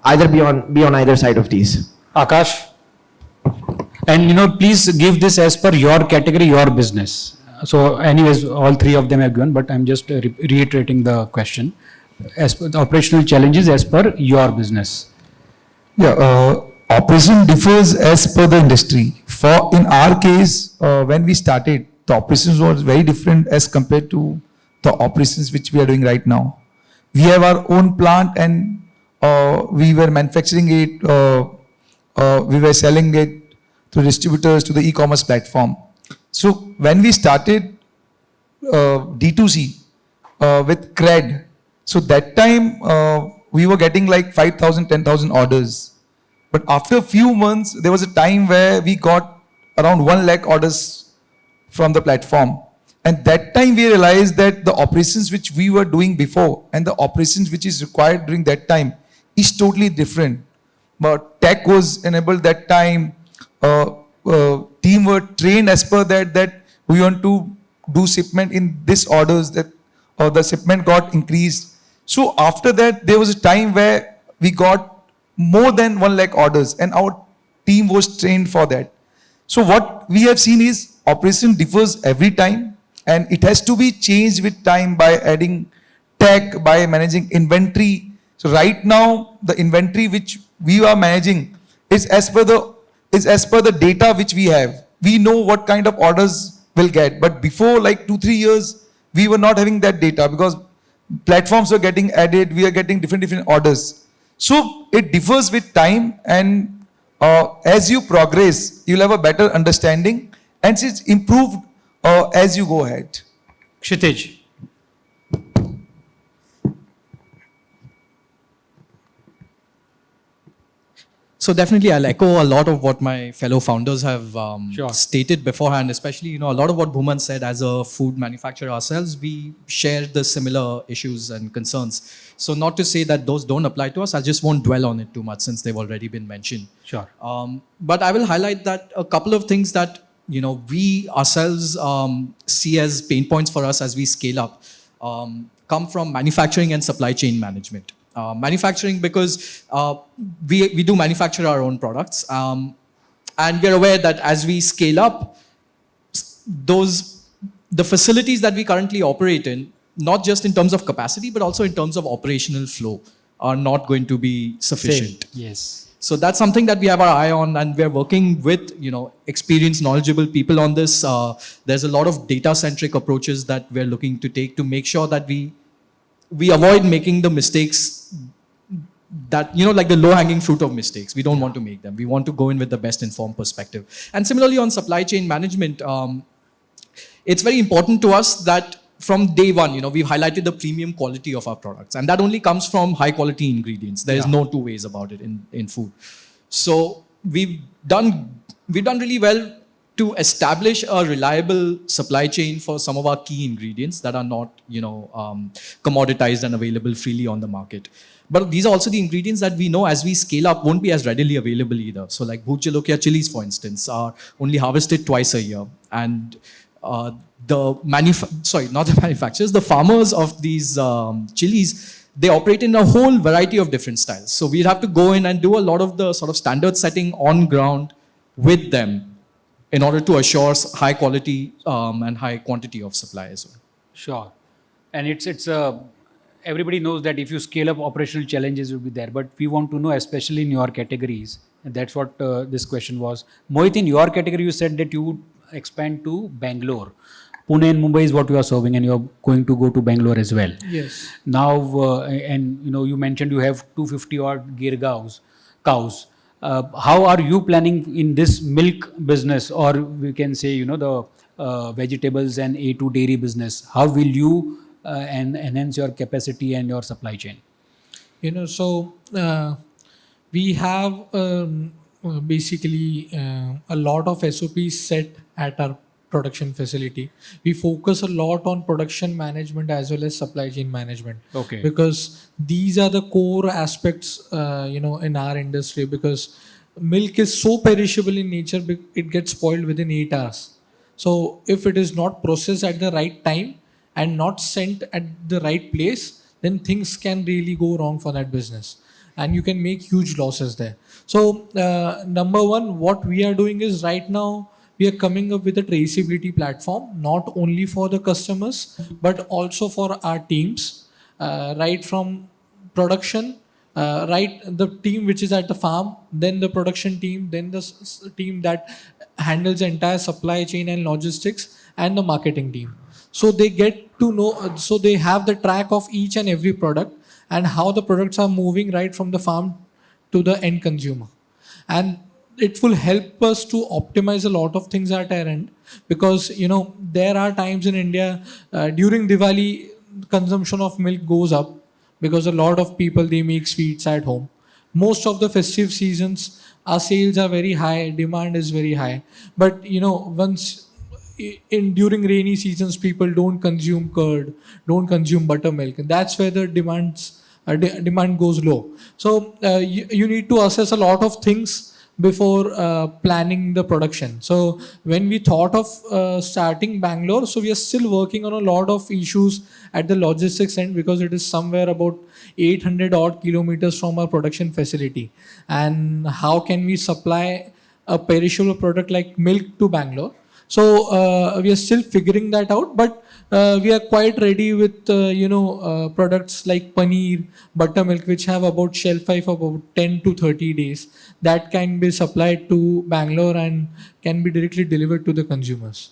either be on either side of these. Akash. And please give this as per your category, your business. So anyways, all three of them have given, but I'm just reiterating the question. As per the operational challenges as per your business. Yeah, operation differs as per the industry. In our case, when we started, the operations was very different as compared to the operations which we are doing right now. We have our own plant, and we were manufacturing it, we were selling it to distributors, to the e-commerce platform. So when we started D2C with Cred, so that time we were getting like 5,000, 10,000 orders. But after a few months, there was a time where we got around 1 lakh orders from the platform. And that time we realized that the operations which we were doing before and the operations which is required during that time is totally different. But tech was enabled that time. Team were trained as per that we want to do shipment in this orders, that the shipment got increased. So after that, there was a time where we got more than 1 lakh orders, and our team was trained for that. So what we have seen is operation differs every time. and it has to be changed with time by adding tech, by managing inventory. So right now, the inventory which we are managing is as per the data which we have. We know what kind of orders we'll get. But before, like 2-3 years, we were not having that data because platforms were getting added. We are getting different orders. So it differs with time, and as you progress, you'll have a better understanding, and it's improved as you go ahead. Kshitij. So definitely, I'll echo a lot of what my fellow founders have Sure. stated beforehand. Especially, a lot of what Bhuman said. As a food manufacturer ourselves, we share the similar issues and concerns. So not to say that those don't apply to us. I just won't dwell on it too much since they've already been mentioned. Sure. But I will highlight that a couple of things that we ourselves see as pain points for us as we scale up come from manufacturing and supply chain management. Manufacturing, because we do manufacture our own products, and we're aware that as we scale up, the facilities that we currently operate in, not just in terms of capacity but also in terms of operational flow, are not going to be sufficient. Yes. So that's something that we have our eye on, and we're working with experienced, knowledgeable people on this. There's a lot of data-centric approaches that we're looking to take to make sure that we avoid making the mistakes that, like the low-hanging fruit of mistakes. We don't want to make them. We want to go in with the best informed perspective. And similarly on supply chain management, it's very important to us that from day one, we've highlighted the premium quality of our products. And that only comes from high-quality ingredients. There is no two ways about it in food. So we've done really well to establish a reliable supply chain for some of our key ingredients that are not, commoditized and available freely on the market. But these are also the ingredients that we know as we scale up won't be as readily available either. So like Bhut Jolokia chilies, for instance, are only harvested twice a year. And the manufacturers, the farmers of these chilies, they operate in a whole variety of different styles. So we'd have to go in and do a lot of the sort of standard setting on ground with them in order to assure high quality and high quantity of supply as well. Sure. And it's everybody knows that if you scale up, operational challenges will be there. But we want to know, especially in your categories, and that's what this question was. Mohit, in your category, you said that you would expand to Bangalore. Pune and Mumbai is what you are serving, and you're going to go to Bangalore as well. Yes. Now, and you mentioned you have 250 odd Gir cows. How are you planning in this milk business, or we can say, the vegetables and A2 dairy business? How will you enhance your capacity and your supply chain? We have basically a lot of SOPs set at our production facility. We focus a lot on production management as well as supply chain management. Okay. Because these are the core aspects, in our industry, because milk is so perishable in nature, it gets spoiled within 8 hours. So if it is not processed at the right time and not sent at the right place, then things can really go wrong for that business. And you can make huge losses there. So number one, what we are doing is right now, we are coming up with a traceability platform, not only for the customers, but also for our teams, right from production, right the team which is at the farm, then the production team, then the team that handles the entire supply chain and logistics, and the marketing team. So they get to know, so they have the track of each and every product and how the products are moving right from the farm to the end consumer. And it will help us to optimize a lot of things at our end, because there are times in India during Diwali, consumption of milk goes up because a lot of people, they make sweets at home. Most of the festive seasons, our sales are very high, demand is very high. But once during rainy seasons, people don't consume curd, don't consume buttermilk, and that's where the demand goes low. So you need to assess a lot of things before planning the production. So when we thought of starting Bangalore, so we are still working on a lot of issues at the logistics end, because it is somewhere about 800 odd kilometers from our production facility. And how can we supply a perishable product like milk to Bangalore? So we are still figuring that out, but we are quite ready with products like paneer, buttermilk, which have about shelf life of about 10 to 30 days, that can be supplied to Bangalore and can be directly delivered to the consumers.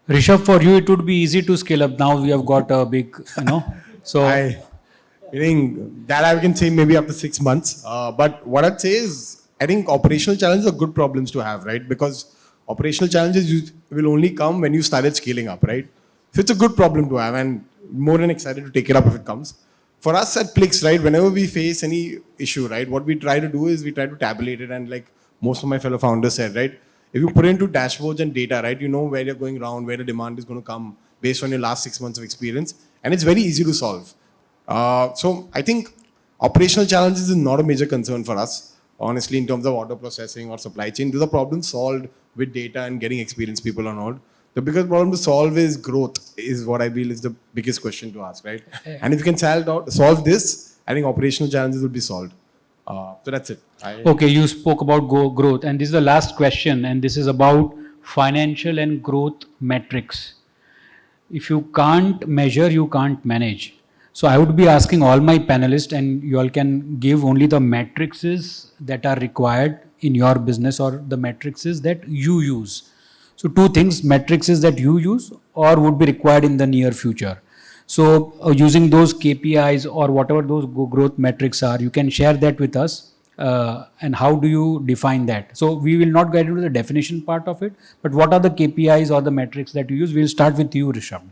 Rishabh, for you, it would be easy to scale up. Now we have got a big, so I think that I can say maybe after 6 months. But what I'd say is, I think operational challenges are good problems to have, right? Because operational challenges will only come when you started scaling up, right? So it's a good problem to have, and more than excited to take it up if it comes. For us at Plix, right, whenever we face any issue, right, what we try to do is we try to tabulate it, and like most of my fellow founders said, right, if you put it into dashboards and data, right, you know where you're going around, where the demand is going to come based on your last 6 months of experience, and it's very easy to solve. So I think operational challenges is not a major concern for us, honestly, in terms of order processing or supply chain. These are problems solved with data and getting experienced people on board. The biggest problem to solve is growth, is what I feel is the biggest question to ask, right? And if you can solve this, I think operational challenges will be solved. So that's it. okay, you spoke about growth, and this is the last question, and this is about financial and growth metrics. If you can't measure, you can't manage. So I would be asking all my panelists, and you all can give only the matrices that are required in your business or the matrices that you use. So 2 things, matrices that you use or would be required in the near future. So using those KPIs or whatever those growth metrics are, you can share that with us. And how do you define that? So we will not get into the definition part of it, but what are the KPIs or the metrics that you use? We'll start with you, Rishabh.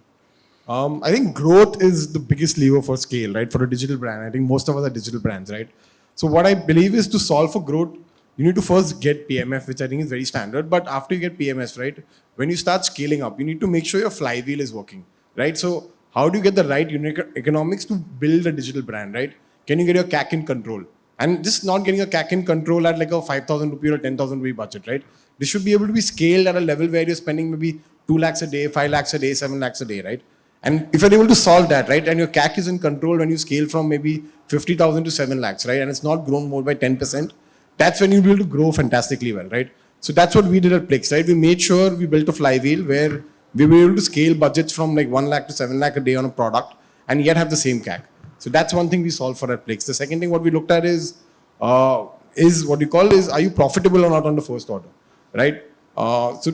I think growth is the biggest lever for scale, right? For a digital brand. I think most of us are digital brands, right? So what I believe is to solve for growth, you need to first get PMF, which I think is very standard. But after you get PMS, right, when you start scaling up, you need to make sure your flywheel is working, right? So how do you get the right unit economics to build a digital brand, right? Can you get your CAC in control? And just not getting a CAC in control at like a 5,000 rupee or 10,000 rupee budget, right? This should be able to be scaled at a level where you're spending maybe 2 lakhs a day, 5 lakhs a day, 7 lakhs a day, right? And if you're able to solve that, right, and your CAC is in control when you scale from maybe 50,000 to 7 lakhs, right, and it's not grown more by 10%, that's when you'll be able to grow fantastically well, right? So that's what we did at Plix, right? We made sure we built a flywheel where we were able to scale budgets from like 1 lakh to 7 lakh a day on a product and yet have the same CAC. So that's one thing we solved for at Plix. The second thing what we looked at is what we call is, are you profitable or not on the first order, right? So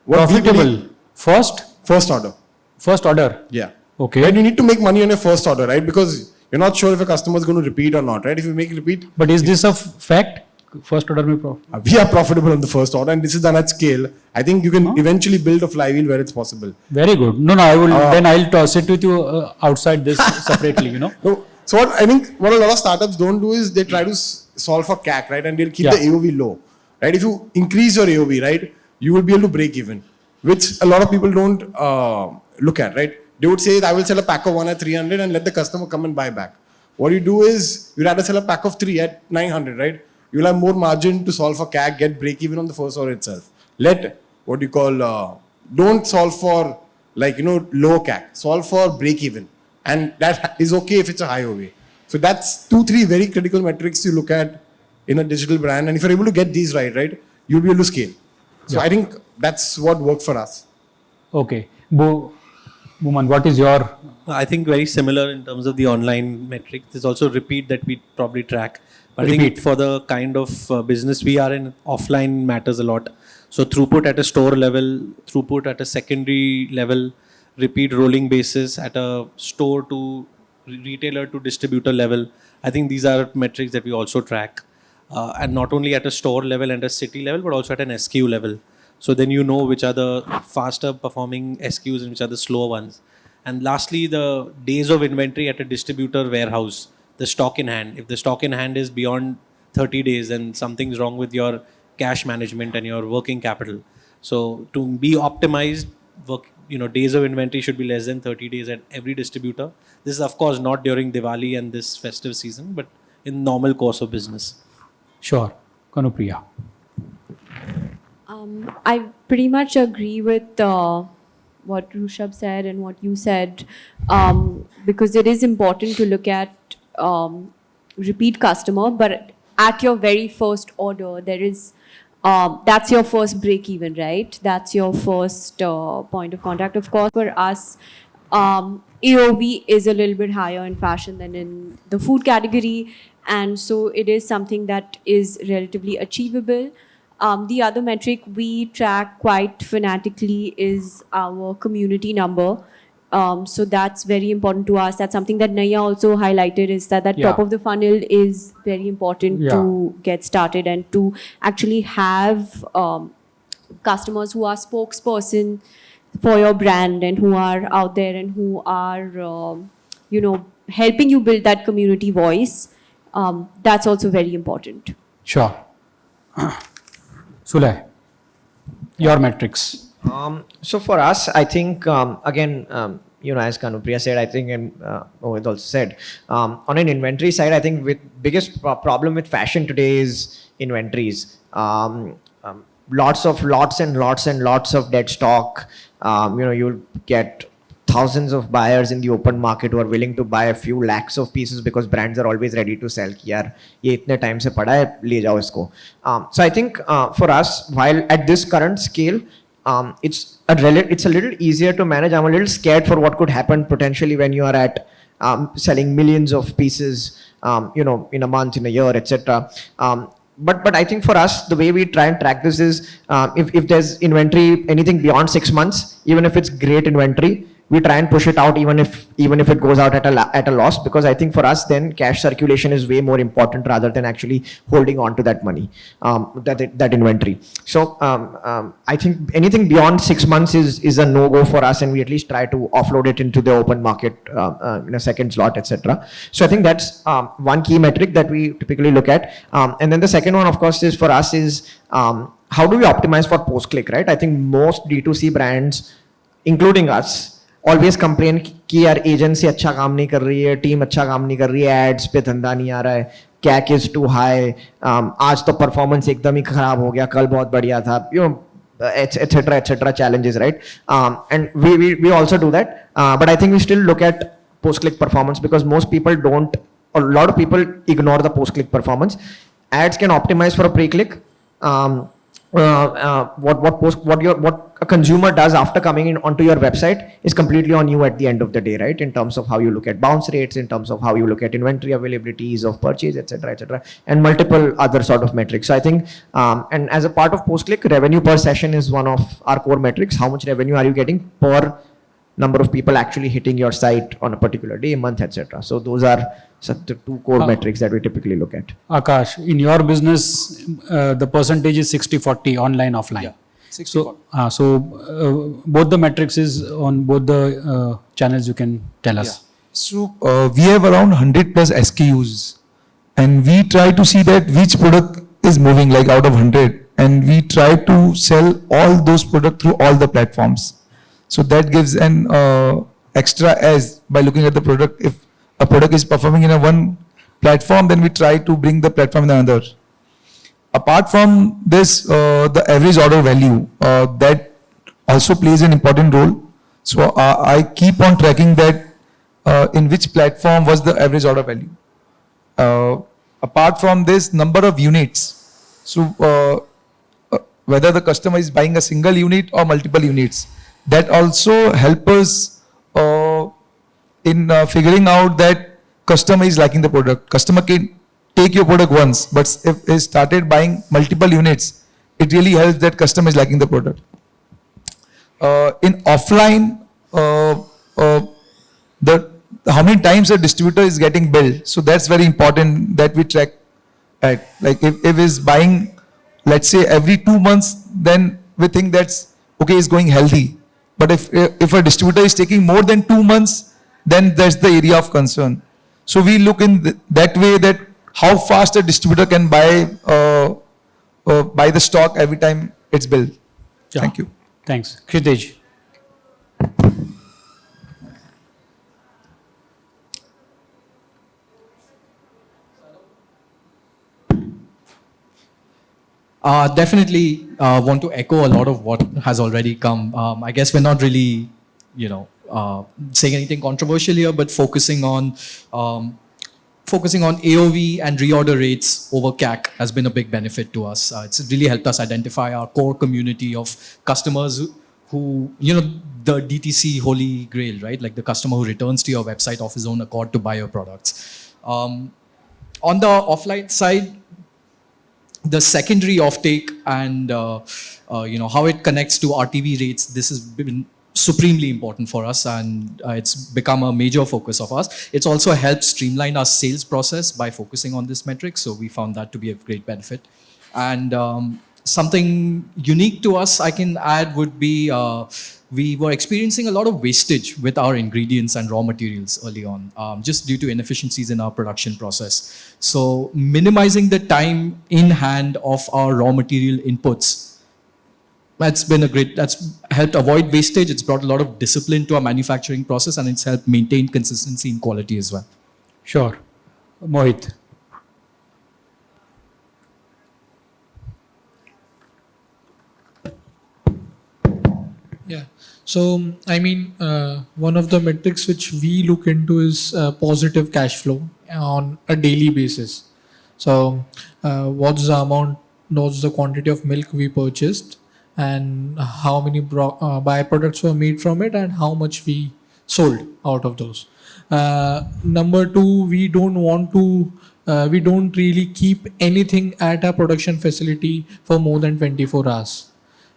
what Profitable. First order. Yeah. Okay. And you need to make money on your first order, right? Because you're not sure if a customer is going to repeat or not, right? If you make repeat. But is this a fact? First order mein We are profitable on the first order, and this is done at scale. I think you can eventually build a flywheel where it's possible. Very good. No, I will. Then I'll toss it with you outside this separately. So what I think what a lot of startups don't do is they try to solve for CAC, right? And they'll keep the AOV low, right? If you increase your AOV, right, you will be able to break even, which a lot of people don't look at, right? They would say, I will sell a pack of 1 at 300 and let the customer come and buy back. What you do is you'd rather sell a pack of 3 at 900, right? You'll have more margin to solve for CAC, get break even on the first order itself. Don't solve for low CAC, solve for break even. And that is okay if it's a high OV. So that's 2-3 very critical metrics you look at in a digital brand. And if you're able to get these right, you'll be able to scale. So I think that's what worked for us. Okay. Bhuman, what is your... I think very similar in terms of the online metric. There's also repeat that we probably track. But I think for the kind of business we are in, offline matters a lot. So throughput at a store level, throughput at a secondary level, repeat rolling basis at a store to retailer to distributor level. I think these are metrics that we also track. And not only at a store level and a city level, but also at an SKU level. So then you know which are the faster performing SKUs and which are the slower ones. And lastly, the days of inventory at a distributor warehouse, the stock in hand. If the stock in hand is beyond 30 days, then something's wrong with your cash management and your working capital. So to be optimized, days of inventory should be less than 30 days at every distributor. This is of course not during Diwali and this festive season, but in normal course of business. Sure. Kanupriya. I pretty much agree with what Rishabh said and what you said, because it is important to look at repeat customer, but at your very first order, there is that's your first break even, right? That's your first point of contact. Of course, for us, AOV is a little bit higher in fashion than in the food category. And so it is something that is relatively achievable. The other metric we track quite fanatically is our community number. So that's very important to us. That's something that Naya also highlighted, is that Yeah. top of the funnel is very important Yeah. to get started and to actually have customers who are spokesperson for your brand and who are out there and who are, helping you build that community voice. That's also very important. Sure. Sulay, your metrics. So for us, I think, again, as Kanupriya said, I think, and Mohit also said, on an inventory side, I think biggest problem with fashion today is inventories. Lots and lots of dead stock. You'll get thousands of buyers in the open market who are willing to buy a few lakhs of pieces because brands are always ready to sell. Ki yaar, ye itne time se pada hai, le jao isko. So I think for us, while at this current scale, it's a little easier to manage. I'm a little scared for what could happen potentially when you are at selling millions of pieces, in a month, in a year, etc. But I think for us, the way we try and track this is if there's inventory, anything beyond 6 months, even if it's great inventory, we try and push it out even if it goes out at a loss, because I think for us then cash circulation is way more important rather than actually holding on to that money, that inventory. So I think anything beyond 6 months is a no-go for us, and we at least try to offload it into the open market in a second slot, etc. So I think that's one key metric that we typically look at. And then the second one, of course, is for us is how do we optimize for post-click, right? I think most D2C brands, including us, always complain कि यार agency अच्छा काम नहीं कर रही है, team अच्छा काम नहीं कर रही है, एड्स पे धंधा नहीं आ रहा है, कैक इज टू हाई, आज तो परफॉर्मेंस एकदम ही खराब हो गया, कल बहुत बढ़िया था, etc. challenges, right? And we also do that, but I think we still look at post-click performance because most people don't, a lot of people ignore the post-click performance. Ads can optimize for a pre-click. What a consumer does after coming in onto your website is completely on you at the end of the day, right? In terms of how you look at bounce rates, in terms of how you look at inventory availabilities of purchase, etc., and multiple other sort of metrics. So I think, and as a part of post-click, revenue per session is one of our core metrics. How much revenue are you getting per number of people actually hitting your site on a particular day, month, etc. So those are the two core metrics that we typically look at. Akash, in your business, the percentage is 60-40 online, offline. Yeah, 60-40. So both the metrics is on both the channels, you can tell us. Yeah. So we have around 100 plus SKUs, and we try to see that which product is moving like out of 100, and we try to sell all those products through all the platforms. So that gives an extra edge by looking at the product. If a product is performing in a one platform, then we try to bring the platform in another. Apart from this, the average order value, that also plays an important role. So I keep on tracking that in which platform was the average order value. Apart from this, number of units. So whether the customer is buying a single unit or multiple units, that also help us in figuring out that customer is liking the product. Customer can take your product once, but if he started buying multiple units, it really helps that customer is liking the product. In offline, how many times a distributor is getting billed, so that's very important that we track. Right? Like if he's buying, let's say every 2 months, then we think that's okay, it's going healthy. But if a distributor is taking more than 2 months, then that's the area of concern. So we look in that way, that how fast a distributor can buy the stock every time it's billed. Yeah. Thank you. Thanks. Kshitij. Definitely want to echo a lot of what has already come. I guess we're not really, saying anything controversial here, but focusing on focusing on AOV and reorder rates over CAC has been a big benefit to us. It's really helped us identify our core community of customers who, the D2C holy grail, right? Like the customer who returns to your website of his own accord to buy your products. On the offline side, the secondary offtake and how it connects to RTV rates, this has been supremely important for us, and it's become a major focus of us. It's also helped streamline our sales process by focusing on this metric, so we found that to be a great benefit. And something unique to us I can add would be we were experiencing a lot of wastage with our ingredients and raw materials early on, just due to inefficiencies in our production process. So minimizing the time in hand of our raw material inputs, that's helped avoid wastage. It's brought a lot of discipline to our manufacturing process, and it's helped maintain consistency in quality as well. Sure. Mohit. Yeah. So, I mean, one of the metrics which we look into is positive cash flow on a daily basis. So, what's the quantity of milk we purchased, and how many byproducts were made from it, and how much we sold out of those. Number two, we don't really keep anything at our production facility for more than 24 hours.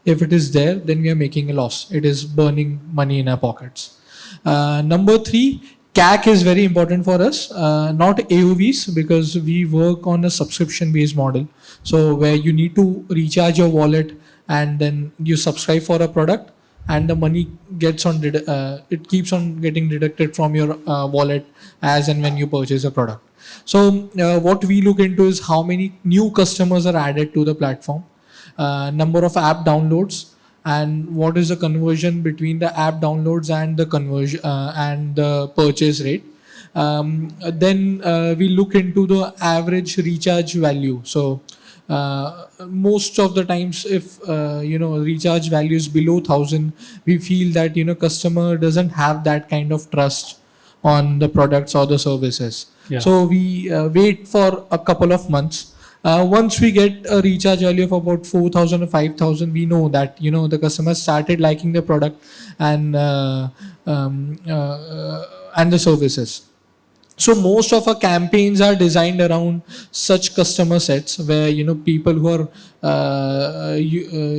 If it is there, then we are making a loss. It is burning money in our pockets. Number three, CAC is very important for us, not AOVs, because we work on a subscription-based model. So where you need to recharge your wallet and then you subscribe for a product, and the money gets on it keeps on getting deducted from your wallet as and when you purchase a product. So what we look into is how many new customers are added to the platform, number of app downloads, and what is the conversion between the app downloads and the conversion and the purchase rate. Then we look into the average recharge value. So most of the times, if recharge value is below 1,000, we feel that customer doesn't have that kind of trust on the products or the services. Yeah. So we wait for a couple of months. Once we get a recharge value of about 4,000 or 5,000, we know that the customer started liking the product and the services. So most of our campaigns are designed around such customer sets where people who are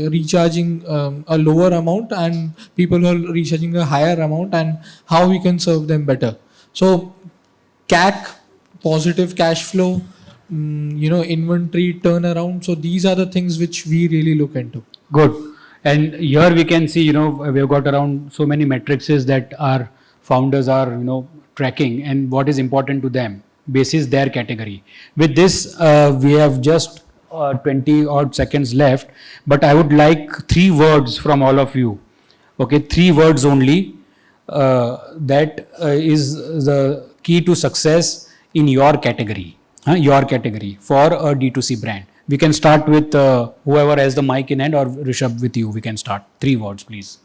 recharging a lower amount and people who are recharging a higher amount, and how we can serve them better. So CAC, positive cash flow, inventory turnaround. So these are the things which we really look into. Good. And here we can see, we've got around so many metrics that our founders are, tracking, and what is important to them basis their category. With this, we have just 20 odd seconds left, but I would like 3 words from all of you. Okay, 3 words only. That is the key to success in your category. Your category for a D2C brand. We can start with whoever has the mic in hand, or Rishabh, with you. We can start. 3 words, please.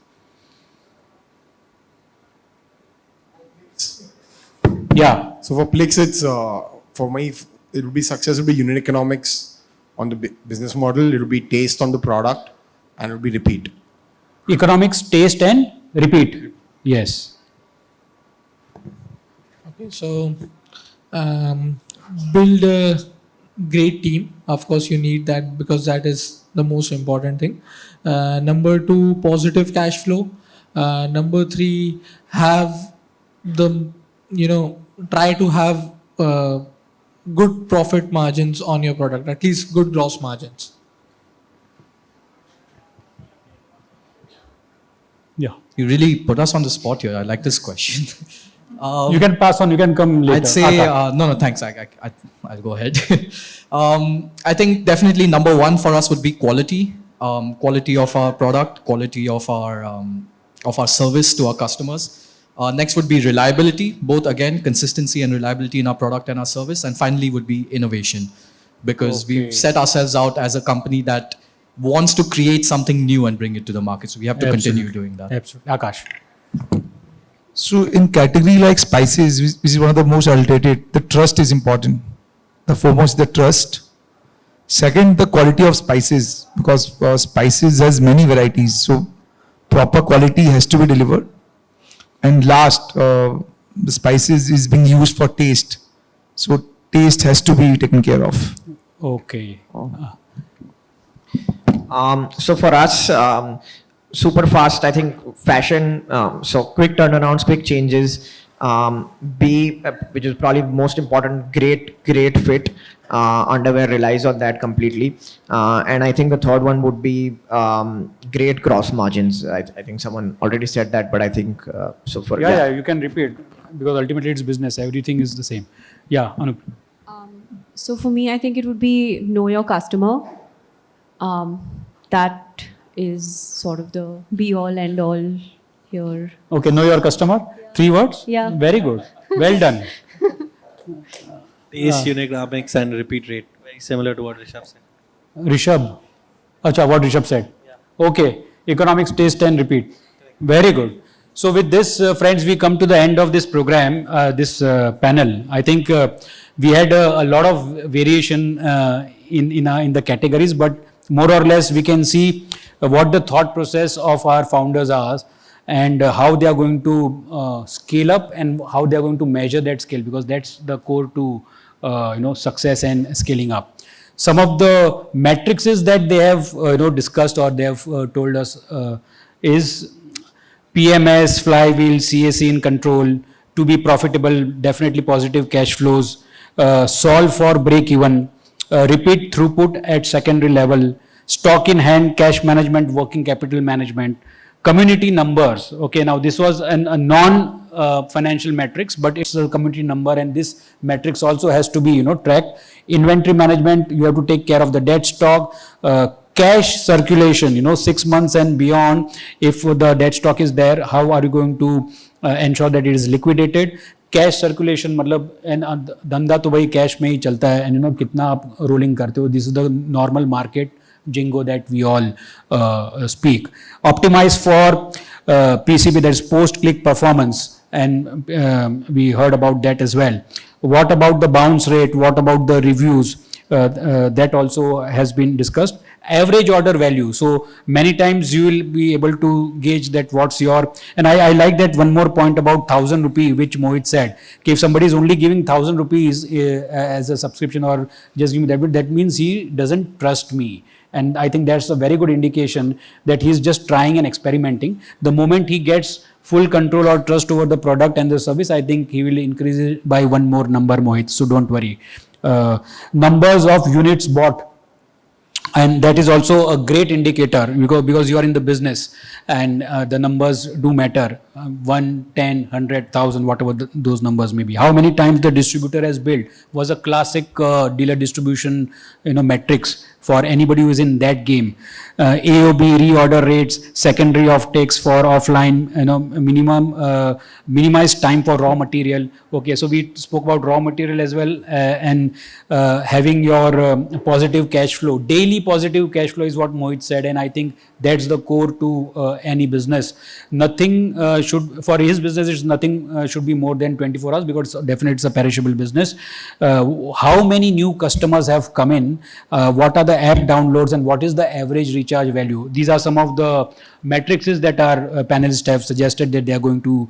Yeah. So for Plix, it's for me, it will be success. It will be unit economics on the business model. It will be taste on the product, and it will be repeat. Economics, taste, and repeat. Yes. Okay, so build a great team. Of course, you need that because that is the most important thing. Number 2, positive cash flow. Number 3, have the try to have good profit margins on your product, at least good gross margins. Yeah. You really put us on the spot here. I like this question. You can pass on. You can come later. I'd say, no, thanks. I'll go ahead. I think definitely number 1 for us would be quality. Quality of our product, quality of our service to our customers. Next would be reliability, both again, consistency and reliability in our product and our service. And finally would be innovation, because we've set ourselves out as a company that wants to create something new and bring it to the market. So we have to continue doing that. Absolutely. Akash. So in category like spices, which is one of the most outdated, the trust is important. The foremost, the trust. Second, the quality of spices, because spices has many varieties. So proper quality has to be delivered. And last, the spices is being used for taste. So taste has to be taken care of. Okay. So for us, super fast, I think fashion, so quick turnarounds, quick changes, which is probably most important, great fit. Underwear relies on that completely. And I think the third one would be great gross margins. I think someone already said that, but I think so for Yeah, you can repeat because ultimately it's business. Everything is the same. Yeah, Anup. So for me, I think it would be know your customer. That is sort of the be all end all here. Okay, know your customer. 3 words? Yeah. Very good. Well done. Taste, unit economics, and repeat rate. Very similar to what Rishabh said. Rishabh. Acha, what Rishabh said. Okay. Economics, taste and repeat. Very good. So with this, friends, we come to the end of this program, this panel. I think we had a lot of variation in the categories, but more or less we can see what the thought process of our founders are and how they are going to scale up and how they are going to measure that scale, because that's the core to success and scaling up. Some of the matrices that they have discussed or they have told us is PMS, flywheel, CAC in control, to be profitable, definitely positive cash flows, solve for break even, repeat throughput at secondary level, stock in hand, cash management, working capital management, community numbers. Okay, now this was a non-financial metrics, but it's a community number, and this metrics also has to be tracked. Inventory management, you have to take care of the dead stock, cash circulation, 6 months and beyond. If the dead stock is there, how are you going to ensure that it is liquidated? Cash circulation मतलब and धंधा तो भाई cash में ही चलता है, and कितना आप rolling करते हो. This is the normal market jingo that we all speak. Optimize for PCB, that is post click performance, and we heard about that as well. What about the bounce rate? What about the reviews? That also has been discussed. Average order value. So many times you will be able to gauge that what's your, and I like that one more point about 1,000 rupee, which Mohit said. If somebody is only giving 1,000 rupees as a subscription or just give me that means he doesn't trust me. And I think that's a very good indication that he's just trying and experimenting. The moment he gets full control or trust over the product and the service, I think he will increase it by one more number, Mohit. So don't worry. Numbers of units bought. And that is also a great indicator because you are in the business and the numbers do matter. 1, 10, 100, 1,000, whatever those numbers may be. How many times the distributor has built was a classic dealer distribution metrics for anybody who is in that game. AOB, reorder rates, secondary offtakes for offline, minimize time for raw material. Okay, so we spoke about raw material as well, and having your positive cash flow. Daily positive cash flow is what Mohit said, and I think that's the core to any business. Nothing for his business, it's nothing should be more than 24 hours because definitely it's a perishable business. How many new customers have come in? What are the app downloads and what is the average recharge value? These are some of the matrices that our panelists have suggested that they are going to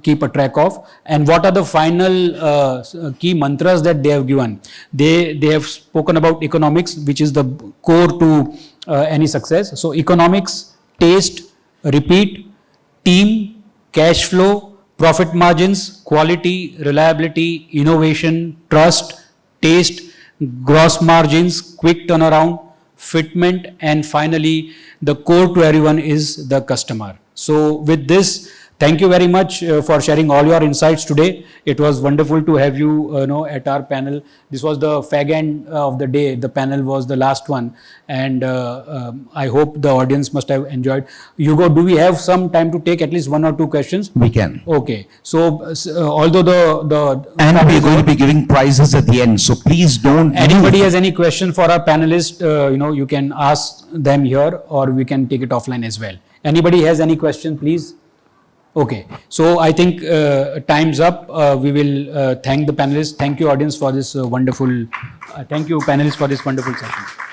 keep a track of. And what are the final key mantras that they have given? They have spoken about economics, which is the core to any success. So economics, taste, repeat, team, cash flow, profit margins, quality, reliability, innovation, trust, taste, gross margins, quick turnaround, fitment, and finally the core to everyone is the customer. So with this, thank you very much for sharing all your insights today. It was wonderful to have you, at our panel. This was the fag end of the day. The panel was the last one, and I hope the audience must have enjoyed. Hugo, do we have some time to take at least 1 or 2 questions? We can. Okay. So although the and we're going to be giving prizes at the end, so please don't. Anybody has any question for our panelists? You can ask them here, or we can take it offline as well. Anybody has any question, please? Okay, so I think time's up. We will thank the panelists. Thank you, audience, for this wonderful. Thank you, panelists, for this wonderful session.